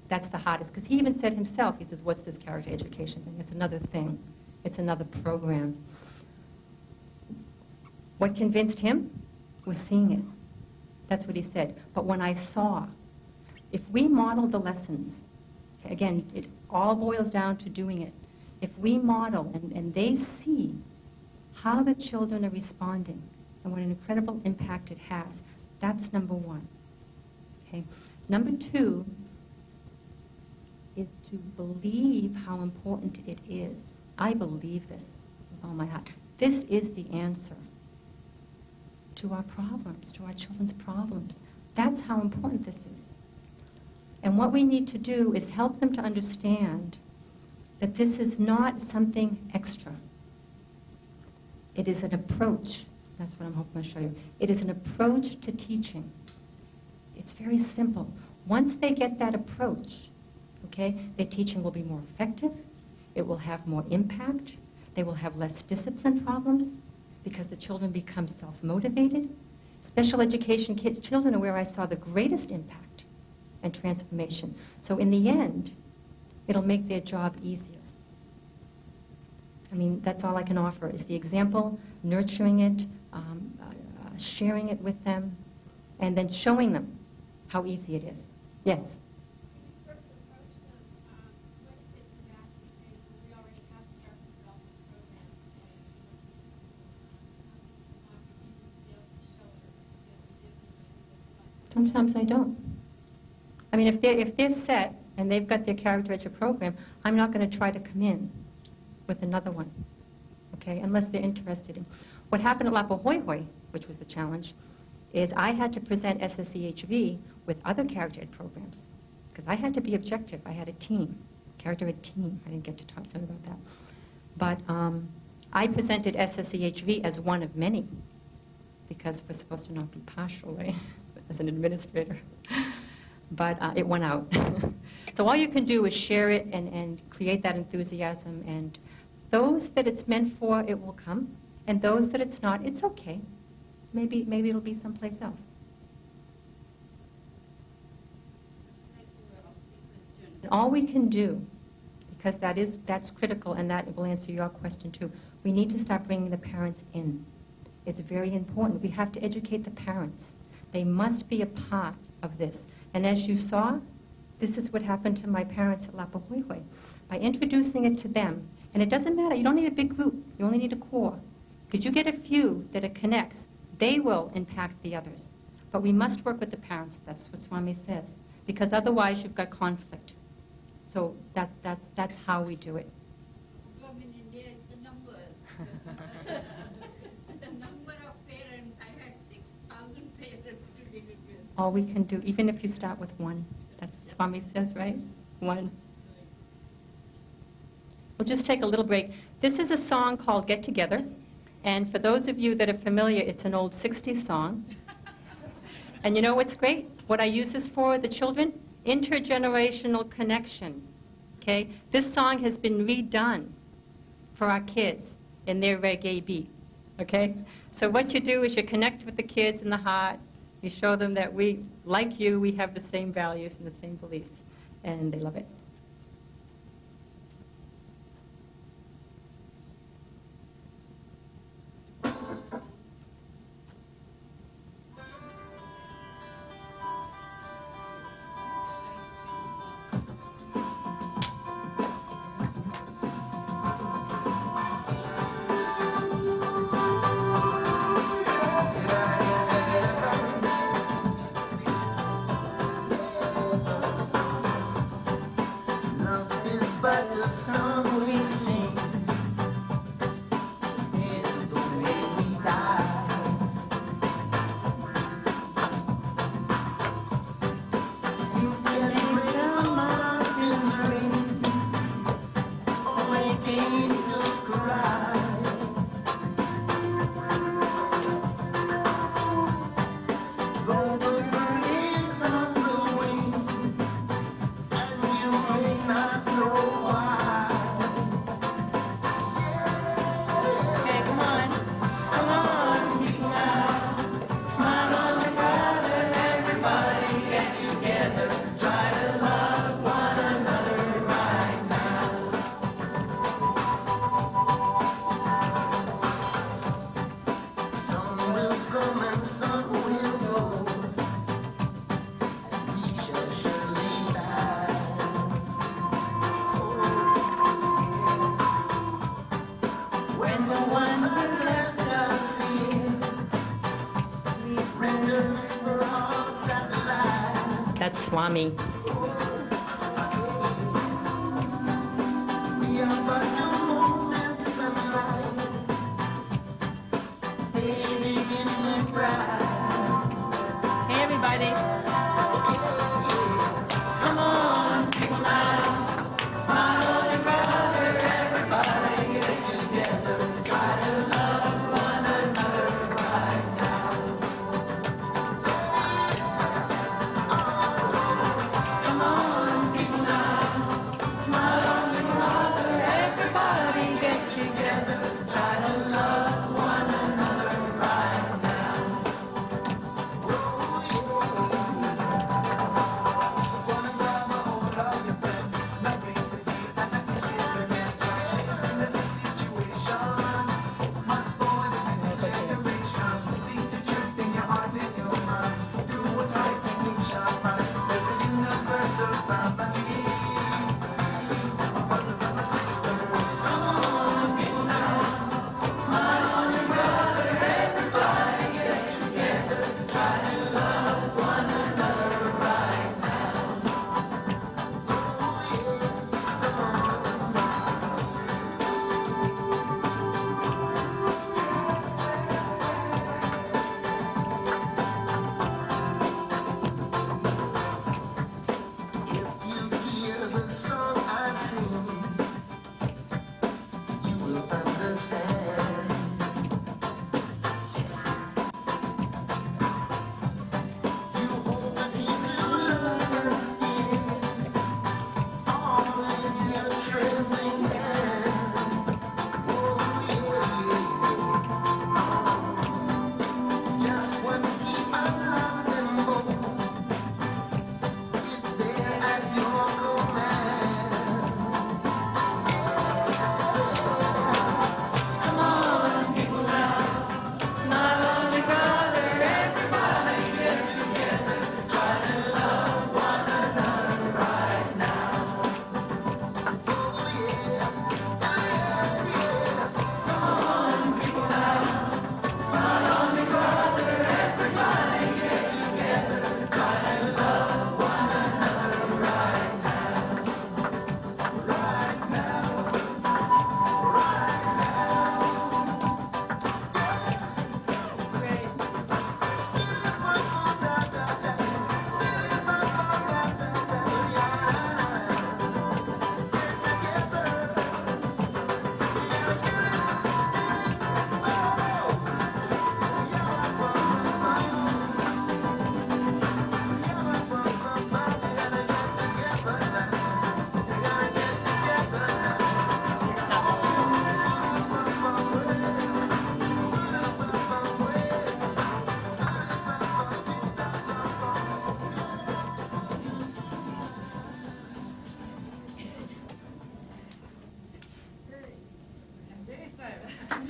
That's the hardest, because he even said himself, he says, what's this character education thing? It's another thing. It's another program. What convinced him was seeing it. That's what he said. But when I saw, if we model the lessons, okay, again, it all boils down to doing it. If we model and they see how the children are responding and what an incredible impact it has, that's number one. Okay. Number two is to believe how important it is. I believe this with all my heart. This is the answer to our problems, to our children's problems. That's how important this is. And what we need to do is help them to understand that this is not something extra. It is an approach. That's what I'm hoping to show you. It is an approach to teaching. It's very simple. Once they get that approach, okay, their teaching will be more effective. It will have more impact. They will have less discipline problems because the children become self-motivated. Special education kids, children are where I saw the greatest impact and transformation. So in the end, it'll make their job easier. I mean, that's all I can offer is the example, nurturing it, sharing it with them, and then showing them how easy it is. Yes? First approach them, what if they come back and say, we already have a character development program in place, Sometimes I don't. I mean, if they're set and they've got their character education program, I'm not going to try to come in with another one, okay, unless they're interested in. What happened at Lapahoihoi, which was the challenge, is I had to present SSEHV with other character ed programs because I had to be objective. I had a team, character ed team. I didn't get to talk to them about that. But I presented SSEHV as one of many because we're supposed to not be partial, right, as an administrator. But it went out. So all you can do is share it and create that enthusiasm. And those that it's meant for, it will come. And those that it's not, it's okay. Maybe it'll be someplace else. And all we can do, because that's critical and that will answer your question too, we need to start bringing the parents in. It's very important. We have to educate the parents. They must be a part of this. And as you saw, this is what happened to my parents at Lapahoihoi. By introducing it to them, and it doesn't matter, you don't need a big group, you only need a core. Could you get a few that it connects? They will impact the others. But we must work with the parents, that's what Swami says, because otherwise you've got conflict. So that's how we do it. problem in India is the numbers. The number of parents, I had 6,000 parents to deal with. All we can do, even if you start with one. That's what Swami says, right? One. We'll just take a little break. This is a song called Get Together. And for those of you that are familiar, it's an old 60s song. And you know what's great? What I use this for, the children? Intergenerational connection. Okay? This song has been redone for our kids in their reggae beat. Okay? So what you do is you connect with the kids in the heart. You show them that we, like you, we have the same values and the same beliefs. And they love it. Swami. Hey, everybody.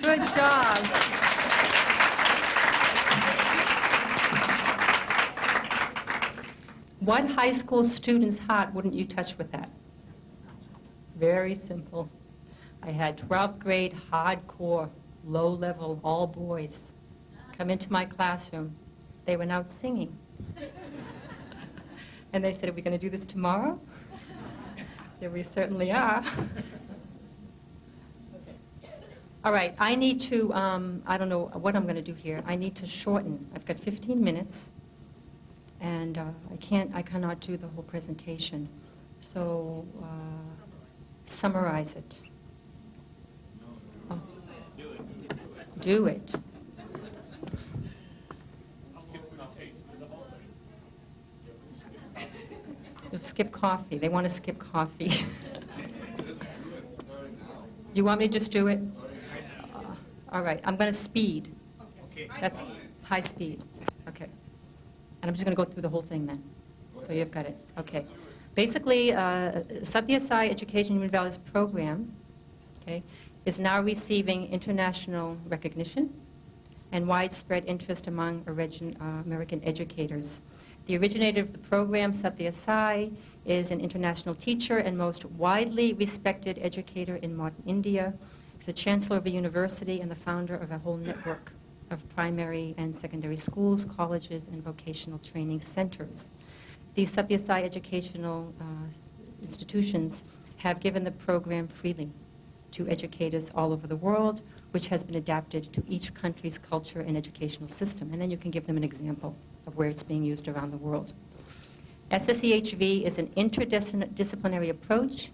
Good job. What high school student's heart wouldn't you touch with that? Very simple. I had 12th grade hardcore, low-level, all boys come into my classroom. They went out singing. And they said, "Are we going to do this tomorrow?" I said, "We certainly are." All right, I need to, I don't know what I'm going to do here. I need to shorten. I've got 15 minutes, and I cannot do the whole presentation. So, summarize it. Oh. Do it. You'll skip coffee. They want to skip coffee. You want me to just do it? All right, I'm going to speed. That's high speed. Okay. And I'm just going to go through the whole thing then. So you've got it. Okay. Basically, Sathya Sai Education Human Values Program, okay, is now receiving international recognition and widespread interest among American educators. The originator of the program, Sathya Sai, is an international teacher and most widely respected educator in modern India. He's the chancellor of a university and the founder of a whole network of primary and secondary schools, colleges, and vocational training centers. these Sathya Sai educational institutions have given the program freely to educators all over the world, which has been adapted to each country's culture and educational system. And then you can give them an example of where it's being used around the world. SSEHV is an interdisciplinary approach.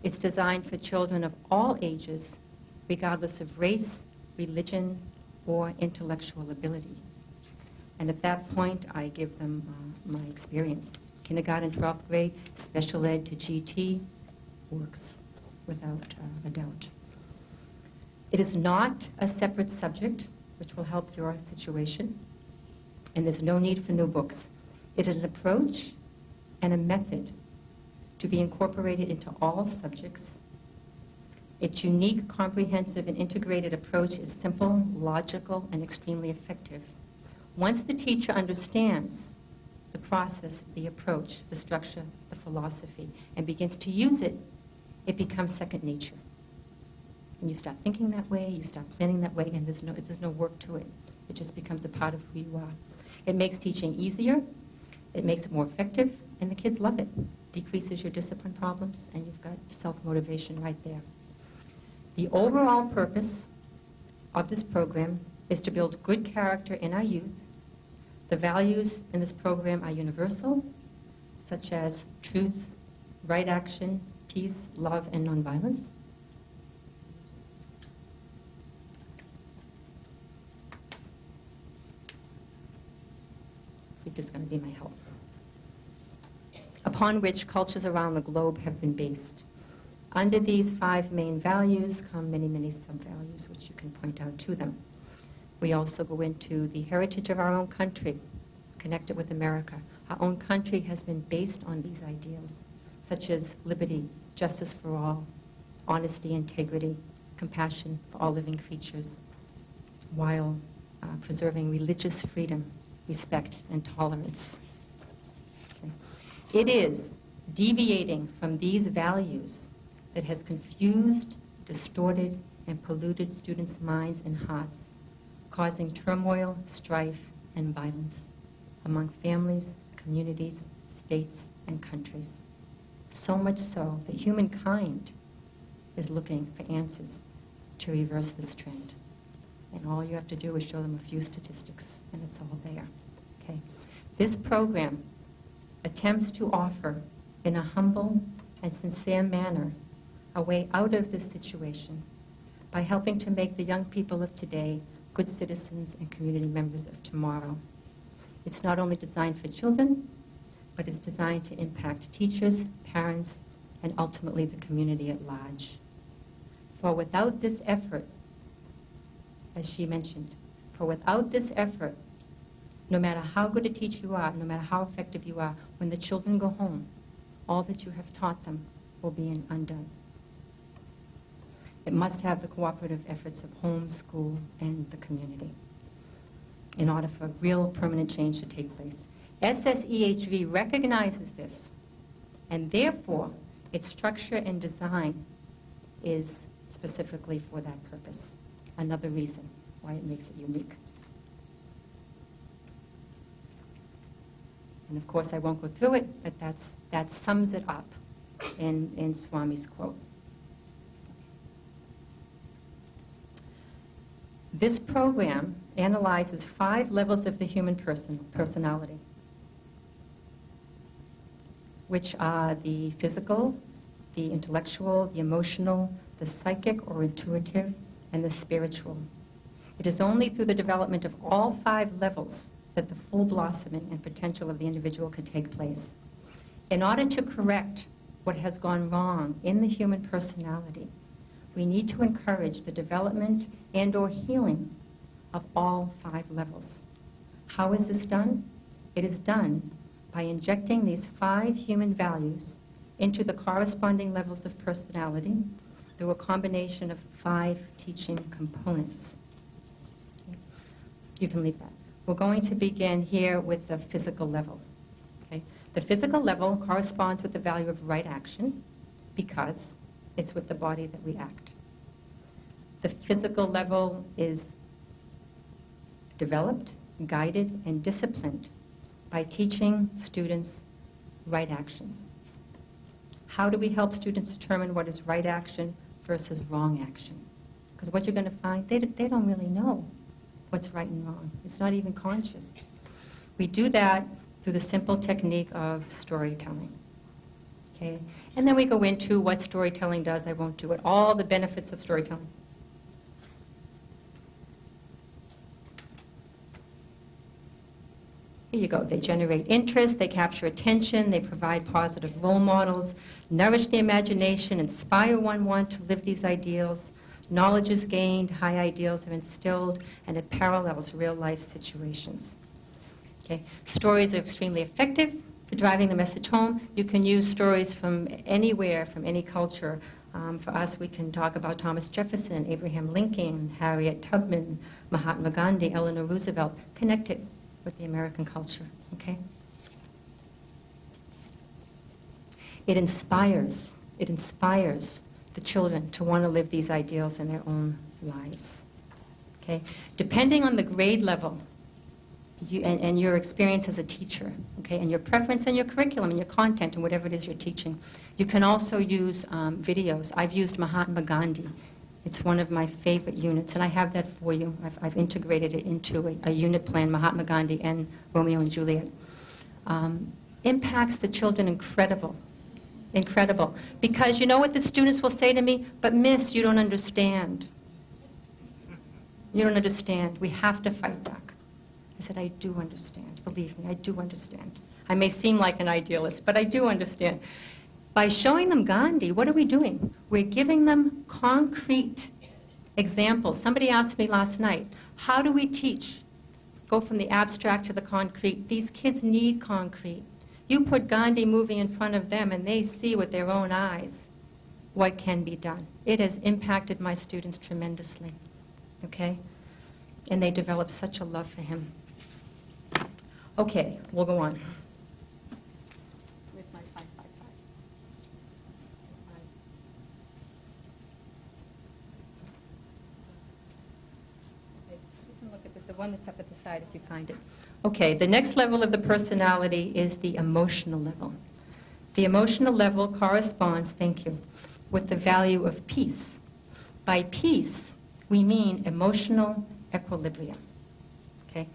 It's designed for children of all ages, regardless of race, religion, or intellectual ability. And at that point, I give them my experience. Kindergarten, 12th grade, special ed to GT works without a doubt. It is not a separate subject, which will help your situation, and there's no need for new books. It is an approach and a method to be incorporated into all subjects. Its unique, comprehensive, and integrated approach is simple, logical, and extremely effective. Once the teacher understands the process, the approach, the structure, the philosophy, and begins to use it, it becomes second nature. And you start thinking that way, you start planning that way, and there's no work to it. It just becomes a part of who you are. It makes teaching easier, it makes it more effective, and the kids love it. Decreases your discipline problems, and you've got self-motivation right there. The overall purpose of this program is to build good character in our youth. The values in this program are universal, such as truth, right action, peace, love, and nonviolence. Which is going to be my help. Upon which cultures around the globe have been based. Under these 5 main values come many, many sub-values, which you can point out to them. We also go into the heritage of our own country, connect it with America. Our own country has been based on these ideals, such as liberty, justice for all, honesty, integrity, compassion for all living creatures, while preserving religious freedom, respect, and tolerance. Okay. It is deviating from these values that has confused, distorted, and polluted students' minds and hearts, causing turmoil, strife, and violence among families, communities, states, and countries. So much so that humankind is looking for answers to reverse this trend. And all you have to do is show them a few statistics, and it's all there. Okay. This program attempts to offer, in a humble and sincere manner, a way out of this situation by helping to make the young people of today good citizens and community members of tomorrow. It's not only designed for children, but it's designed to impact teachers, parents, and ultimately the community at large. For without this effort, as she mentioned, for without this effort, no matter how good a teacher you are, no matter how effective you are, when the children go home, all that you have taught them will be undone. It must have the cooperative efforts of home, school, and the community in order for real permanent change to take place. SSEHV recognizes this, and therefore its structure and design is specifically for that purpose. Another reason why it makes it unique. And of course I won't go through it, but that sums it up in Swami's quote. This program analyzes 5 levels of the human personality, which are the physical, the intellectual, the emotional, the psychic or intuitive, and the spiritual. It is only through the development of all 5 levels that the full blossoming and potential of the individual can take place. In order to correct what has gone wrong in the human personality, we need to encourage the development and/or healing of all 5 levels. How is this done? It is done by injecting these 5 human values into the corresponding levels of personality through a combination of 5 teaching components. Okay. You can leave that. We're going to begin here with the physical level. Okay. The physical level corresponds with the value of right action because it's with the body that we act. The physical level is developed, guided, and disciplined by teaching students right actions. How do we help students determine what is right action versus wrong action? Because what you're going to find, they don't really know what's right and wrong. It's not even conscious. We do that through the simple technique of storytelling. Okay? And then we go into what storytelling does. I won't do it. All the benefits of storytelling. Here you go. They generate interest, they capture attention, they provide positive role models, nourish the imagination, inspire one to live these ideals. Knowledge is gained, high ideals are instilled, and it parallels real-life situations. Okay? Stories are extremely effective for driving the message home. You can use stories from anywhere, from any culture. For us, we can talk about Thomas Jefferson, Abraham Lincoln, Harriet Tubman, Mahatma Gandhi, Eleanor Roosevelt, connected with the American culture, okay? It inspires the children to want to live these ideals in their own lives, okay? Depending on the grade level and your experience as a teacher, okay, and your preference and your curriculum and your content and whatever it is you're teaching, you can also use videos. I've used Mahatma Gandhi. It's one of my favorite units, and I have that for you. I've integrated it into a unit plan, Mahatma Gandhi and Romeo and Juliet. Impacts the children incredible. Because you know what the students will say to me? But miss, you don't understand. You don't understand. We have to fight back. I said, I do understand. Believe me, I do understand. I may seem like an idealist, but I do understand. By showing them Gandhi, what are we doing? We're giving them concrete examples. Somebody asked me last night, how do we teach? Go from the abstract to the concrete. These kids need concrete. You put Gandhi moving in front of them and they see with their own eyes what can be done. It has impacted my students tremendously, okay? And they develop such a love for him. Okay, we'll go on. The one that's up at the side if you find it. Okay, the next level of the personality is the emotional level. The emotional level corresponds, thank you, with the value of peace. By peace, we mean emotional equilibrium. Okay?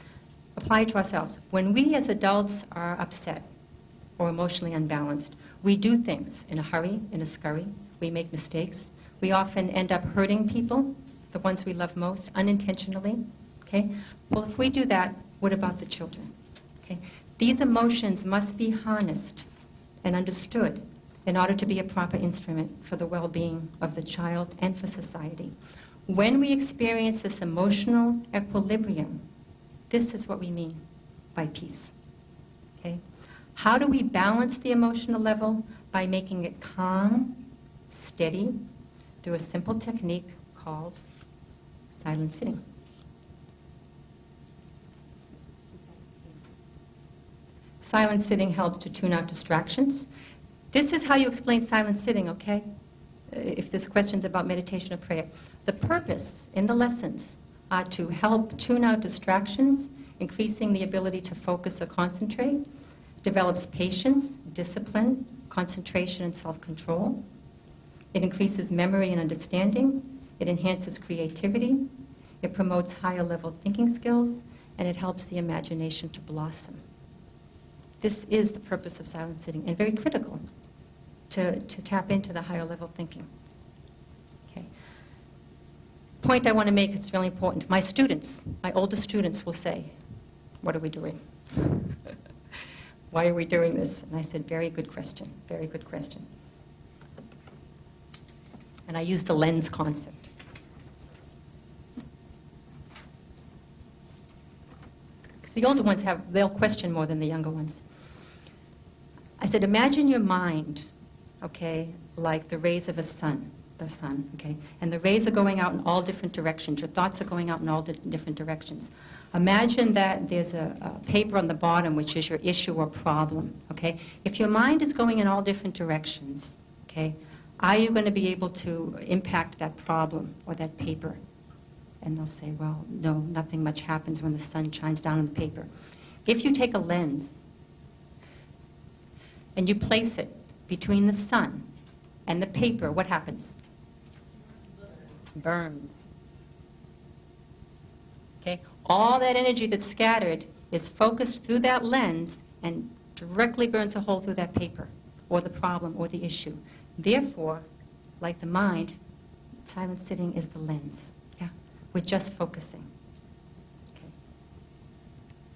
Apply it to ourselves. When we as adults are upset or emotionally unbalanced, we do things in a hurry, in a scurry. We make mistakes. We often end up hurting people, the ones we love most, unintentionally. Okay? Well, if we do that, what about the children? Okay? These emotions must be harnessed and understood in order to be a proper instrument for the well-being of the child and for society. When we experience this emotional equilibrium, this is what we mean by peace. Okay? How do we balance the emotional level? By making it calm, steady, through a simple technique called silent sitting. Silent sitting helps to tune out distractions. This is how you explain silent sitting, okay? If this question's about meditation or prayer. The purpose in the lessons are to help tune out distractions, increasing the ability to focus or concentrate, develops patience, discipline, concentration, and self-control. It increases memory and understanding. It enhances creativity. It promotes higher level thinking skills, and it helps the imagination to blossom. This is the purpose of silent sitting, and very critical to tap into the higher level thinking. Okay. Point I want to make is really important. My students, my oldest students will say, what are we doing? Why are we doing this? And I said, very good question, very good question. And I used the lens concept. Because the older ones they'll question more than the younger ones. I said, imagine your mind, okay, like the rays of the sun, okay? And the rays are going out in all different directions. Your thoughts are going out in all different directions. Imagine that there's a paper on the bottom, which is your issue or problem, okay? If your mind is going in all different directions, okay, are you going to be able to impact that problem or that paper? And they'll say, well, no, nothing much happens when the sun shines down on the paper. If you take a lens and you place it between the sun and the paper, what happens? Burns. Okay? All that energy that's scattered is focused through that lens and directly burns a hole through that paper, or the problem, or the issue. Therefore, like the mind, silent sitting is the lens. Yeah? We're just focusing. Okay.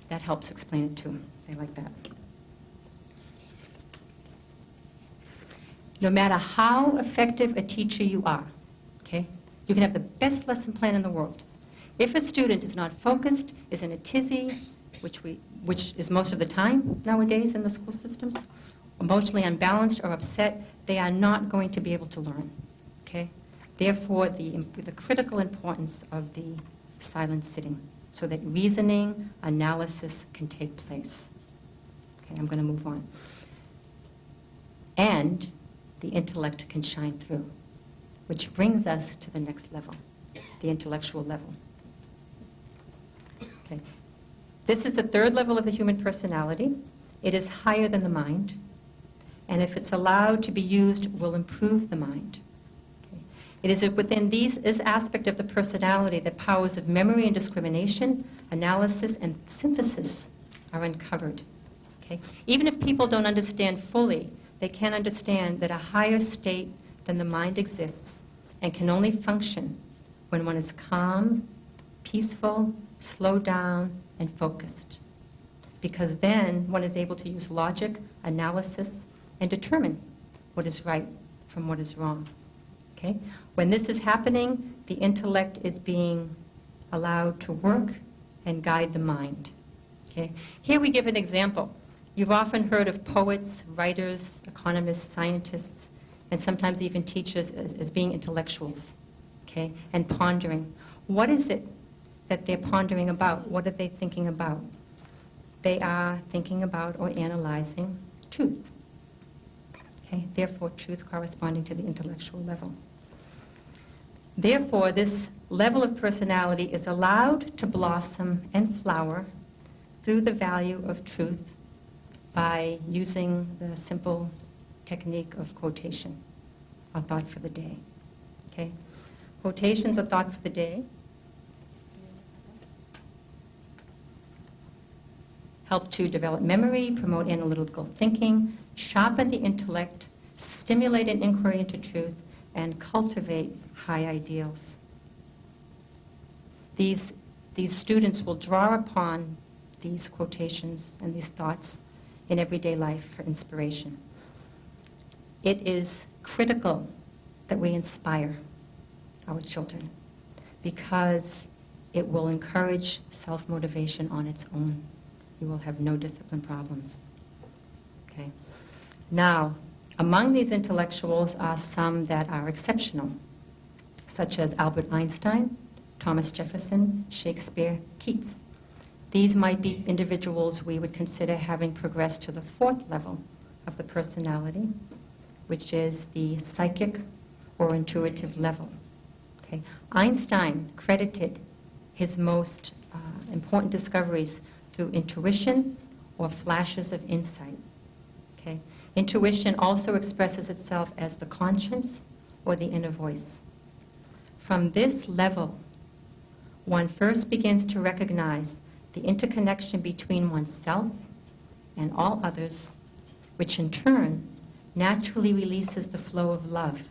That helps explain it too. I like that. No matter how effective a teacher you are, okay, you can have the best lesson plan in the world. If a student is not focused, is in a tizzy, which is most of the time nowadays in the school systems, emotionally unbalanced or upset, they are not going to be able to learn. Okay? Therefore, the critical importance of the silent sitting, so that reasoning, analysis can take place. Okay, I'm going to move on. And the intellect can shine through, which brings us to the next level, the intellectual level. Okay. This is the third level of the human personality. It is higher than the mind, and if it's allowed to be used, will improve the mind. Okay. It is within this aspect of the personality that powers of memory and discrimination, analysis, and synthesis are uncovered. Okay. Even if people don't understand fully, they can understand that a higher state than the mind exists and can only function when one is calm, peaceful, slowed down, and focused. Because then one is able to use logic, analysis, and determine what is right from what is wrong. Okay? When this is happening, the intellect is being allowed to work and guide the mind. Okay? Here we give an example. You've often heard of poets, writers, economists, scientists, and sometimes even teachers as being intellectuals, okay, and pondering. What is it that they're pondering about? What are they thinking about? They are thinking about or analyzing truth. Okay? Therefore, truth corresponding to the intellectual level. Therefore, this level of personality is allowed to blossom and flower through the value of truth by using the simple technique of quotation, a thought for the day. Okay? Quotations, a thought for the day, help to develop memory, promote analytical thinking, sharpen the intellect, stimulate an inquiry into truth, and cultivate high ideals. These students will draw upon these quotations and these thoughts in everyday life for inspiration. It is critical that we inspire our children because it will encourage self-motivation on its own. You will have no discipline problems. Okay. Now, among these intellectuals are some that are exceptional, such as Albert Einstein, Thomas Jefferson, Shakespeare, Keats. These might be individuals we would consider having progressed to the fourth level of the personality, which is the psychic or intuitive level. Okay. Einstein credited his most important discoveries through intuition or flashes of insight. Okay. Intuition also expresses itself as the conscience or the inner voice. From this level, one first begins to recognize the interconnection between oneself and all others, which in turn naturally releases the flow of love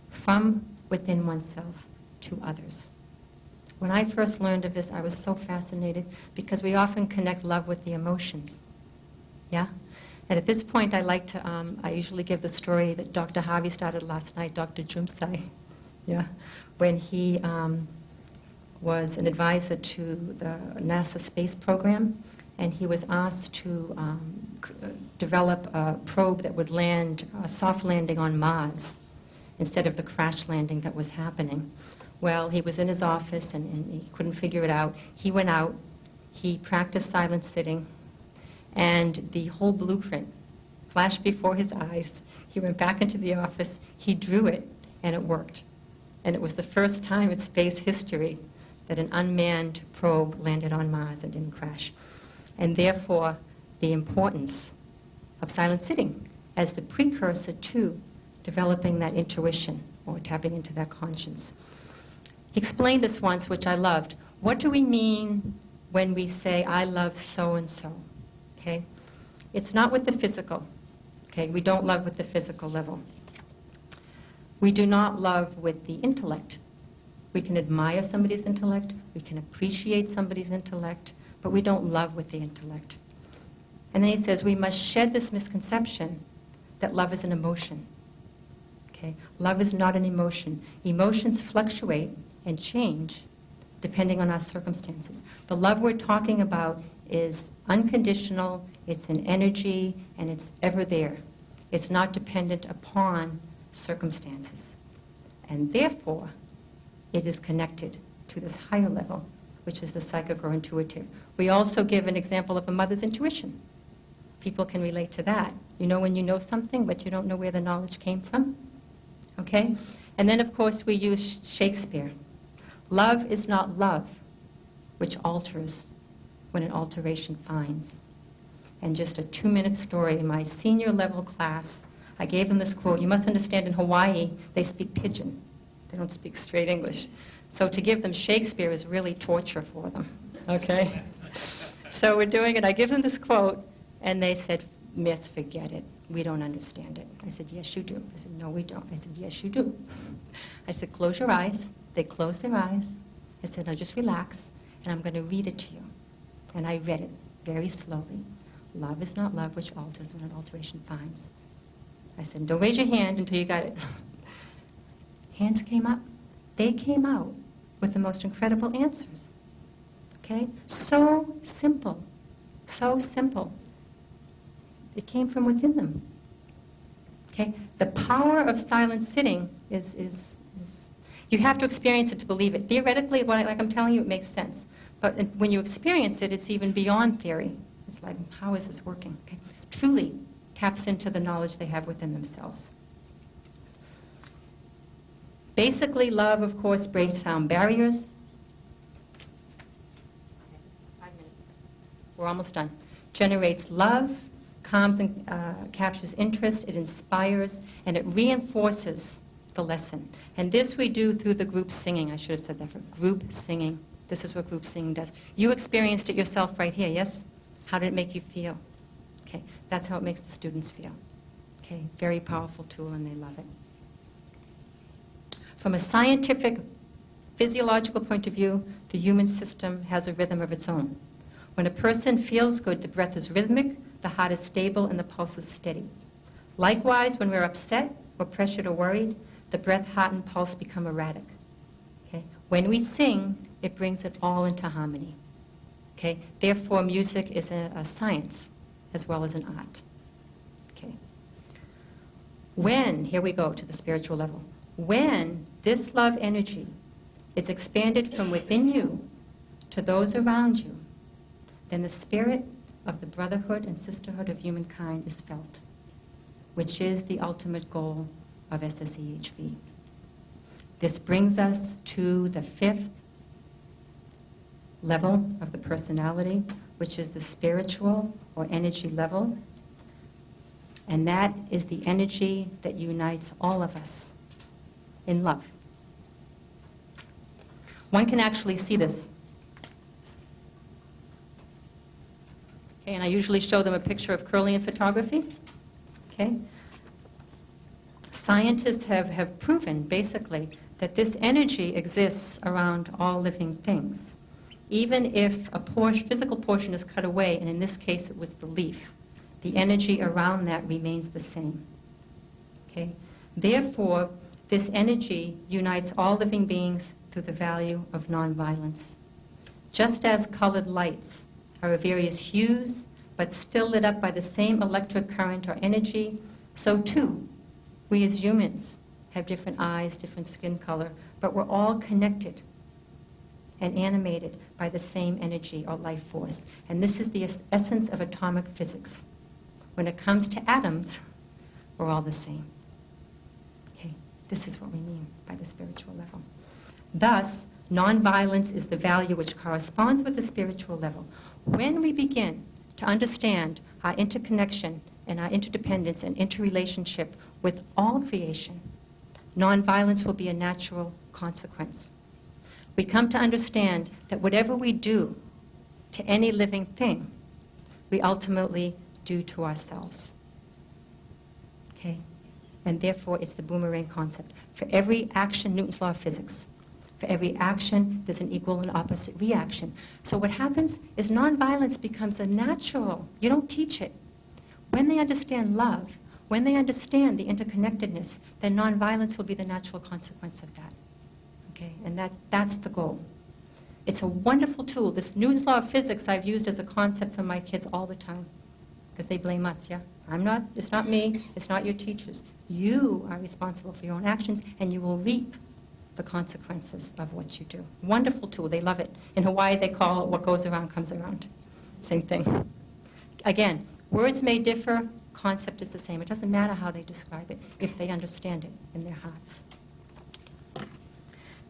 from within oneself to others. When I first learned of this, I was so fascinated because we often connect love with the emotions. Yeah? And at this point, I usually give the story that Dr. Harvey started last night, Dr. Jumsai, yeah, when he was an advisor to the NASA space program, and he was asked to develop a probe that would land, a soft landing on Mars, instead of the crash landing that was happening. Well, he was in his office, and he couldn't figure it out. He went out, he practiced silent sitting, and the whole blueprint flashed before his eyes. He went back into the office, he drew it, and it worked. And it was the first time in space history that an unmanned probe landed on Mars and didn't crash. And therefore, the importance of silent sitting as the precursor to developing that intuition or tapping into that conscience. He explained this once, which I loved. What do we mean when we say, I love so-and-so? Okay? It's not with the physical. Okay? We don't love with the physical level. We do not love with the intellect. We can admire somebody's intellect, we can appreciate somebody's intellect, but we don't love with the intellect. And then he says we must shed this misconception that love is an emotion. Okay? Love is not an emotion. Emotions fluctuate and change depending on our circumstances. The love we're talking about is unconditional, it's an energy, and it's ever there. It's not dependent upon circumstances. And therefore, it is connected to this higher level, which is the psychic or intuitive. We also give an example of a mother's intuition. People can relate to that. You know when you know something, but you don't know where the knowledge came from? Okay? And then, of course, we use Shakespeare. Love is not love, which alters when an alteration finds. And just a 2-minute story, in my senior level class, I gave them this quote. You must understand in Hawaii, they speak pidgin. They don't speak straight English. So to give them Shakespeare is really torture for them, okay? So we're doing it. I give them this quote, and they said, Miss, forget it. We don't understand it. I said, yes, you do. I said, no, we don't. I said, yes, you do. I said, close your eyes. They closed their eyes. I said, now just relax, and I'm going to read it to you. And I read it very slowly. Love is not love, which alters when an alteration finds. I said, don't raise your hand until you got it. Hands came up. They came out with the most incredible answers. Okay? So simple. So simple. It came from within them. Okay? The power of silent sitting is you have to experience it to believe it. Theoretically, like I'm telling you, it makes sense. But when you experience it, it's even beyond theory. It's like, how is this working? Okay? Truly taps into the knowledge they have within themselves. Basically, love, of course, breaks down barriers. 5 minutes. We're almost done. Generates love, calms and captures interest, it inspires, and it reinforces the lesson. And this we do through the group singing. I should have said that for group singing. This is what group singing does. You experienced it yourself right here, yes? How did it make you feel? Okay, that's how it makes the students feel. Okay, very powerful tool, and they love it. From a scientific, physiological point of view, the human system has a rhythm of its own. When a person feels good, the breath is rhythmic, the heart is stable, and the pulse is steady. Likewise, when we're upset or pressured or worried, the breath, heart, and pulse become erratic. Okay? When we sing, it brings it all into harmony. Okay? Therefore, music is a science as well as an art. Okay? When, here we go to the spiritual level, when this love energy is expanded from within you to those around you, then the spirit of the brotherhood and sisterhood of humankind is felt, which is the ultimate goal of SSEHV. This brings us to the 5th level of the personality, which is the spiritual or energy level, and that is the energy that unites all of us in love. One can actually see this. Okay, and I usually show them a picture of Kirlian photography. Okay? Scientists have proven, basically, that this energy exists around all living things. Even if a physical portion is cut away, and in this case it was the leaf, the energy around that remains the same. Okay? Therefore, this energy unites all living beings through the value of nonviolence. Just as colored lights are of various hues, but still lit up by the same electric current or energy, so too, we as humans have different eyes, different skin color, but we're all connected and animated by the same energy or life force. And this is the essence of atomic physics. When it comes to atoms, we're all the same. Okay, this is what we mean by the spiritual level. Thus, nonviolence is the value which corresponds with the spiritual level. When we begin to understand our interconnection and our interdependence and interrelationship with all creation, nonviolence will be a natural consequence. We come to understand that whatever we do to any living thing, we ultimately do to ourselves. Okay? And therefore, it's the boomerang concept. For every action, Newton's law of physics, for every action, there's an equal and opposite reaction. So what happens is nonviolence becomes a natural. You don't teach it. When they understand love, when they understand the interconnectedness, then nonviolence will be the natural consequence of that. Okay? And that's the goal. It's a wonderful tool. This Newton's law of physics I've used as a concept for my kids all the time, because they blame us, yeah? It's not me, it's not your teachers. You are responsible for your own actions, and you will reap the consequences of what you do. Wonderful tool, they love it. In Hawaii, they call it what goes around comes around. Same thing. Again, words may differ, concept is the same. It doesn't matter how they describe it if they understand it in their hearts.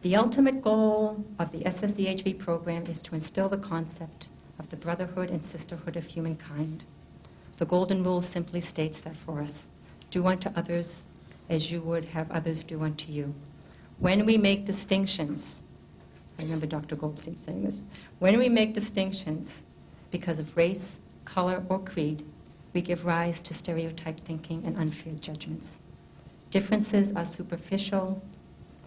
The ultimate goal of the SSEHV program is to instill the concept of the brotherhood and sisterhood of humankind. The Golden Rule simply states that for us. Do unto others as you would have others do unto you. When we make distinctions, I remember Dr. Goldstein saying this, when we make distinctions because of race, color, or creed, we give rise to stereotyped thinking and unfair judgments. Differences are superficial,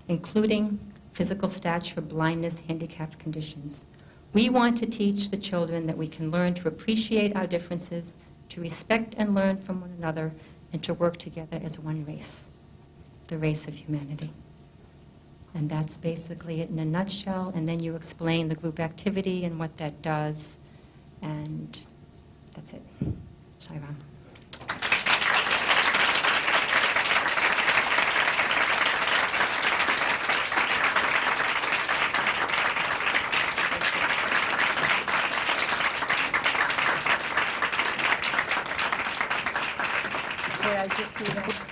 including physical stature, blindness, handicapped conditions. We want to teach the children that we can learn to appreciate our differences, to respect and learn from one another, and to work together as one race, the race of humanity. And that's basically it in a nutshell, and then you explain the group activity and what that does, and that's it. Sairam. May I just do that?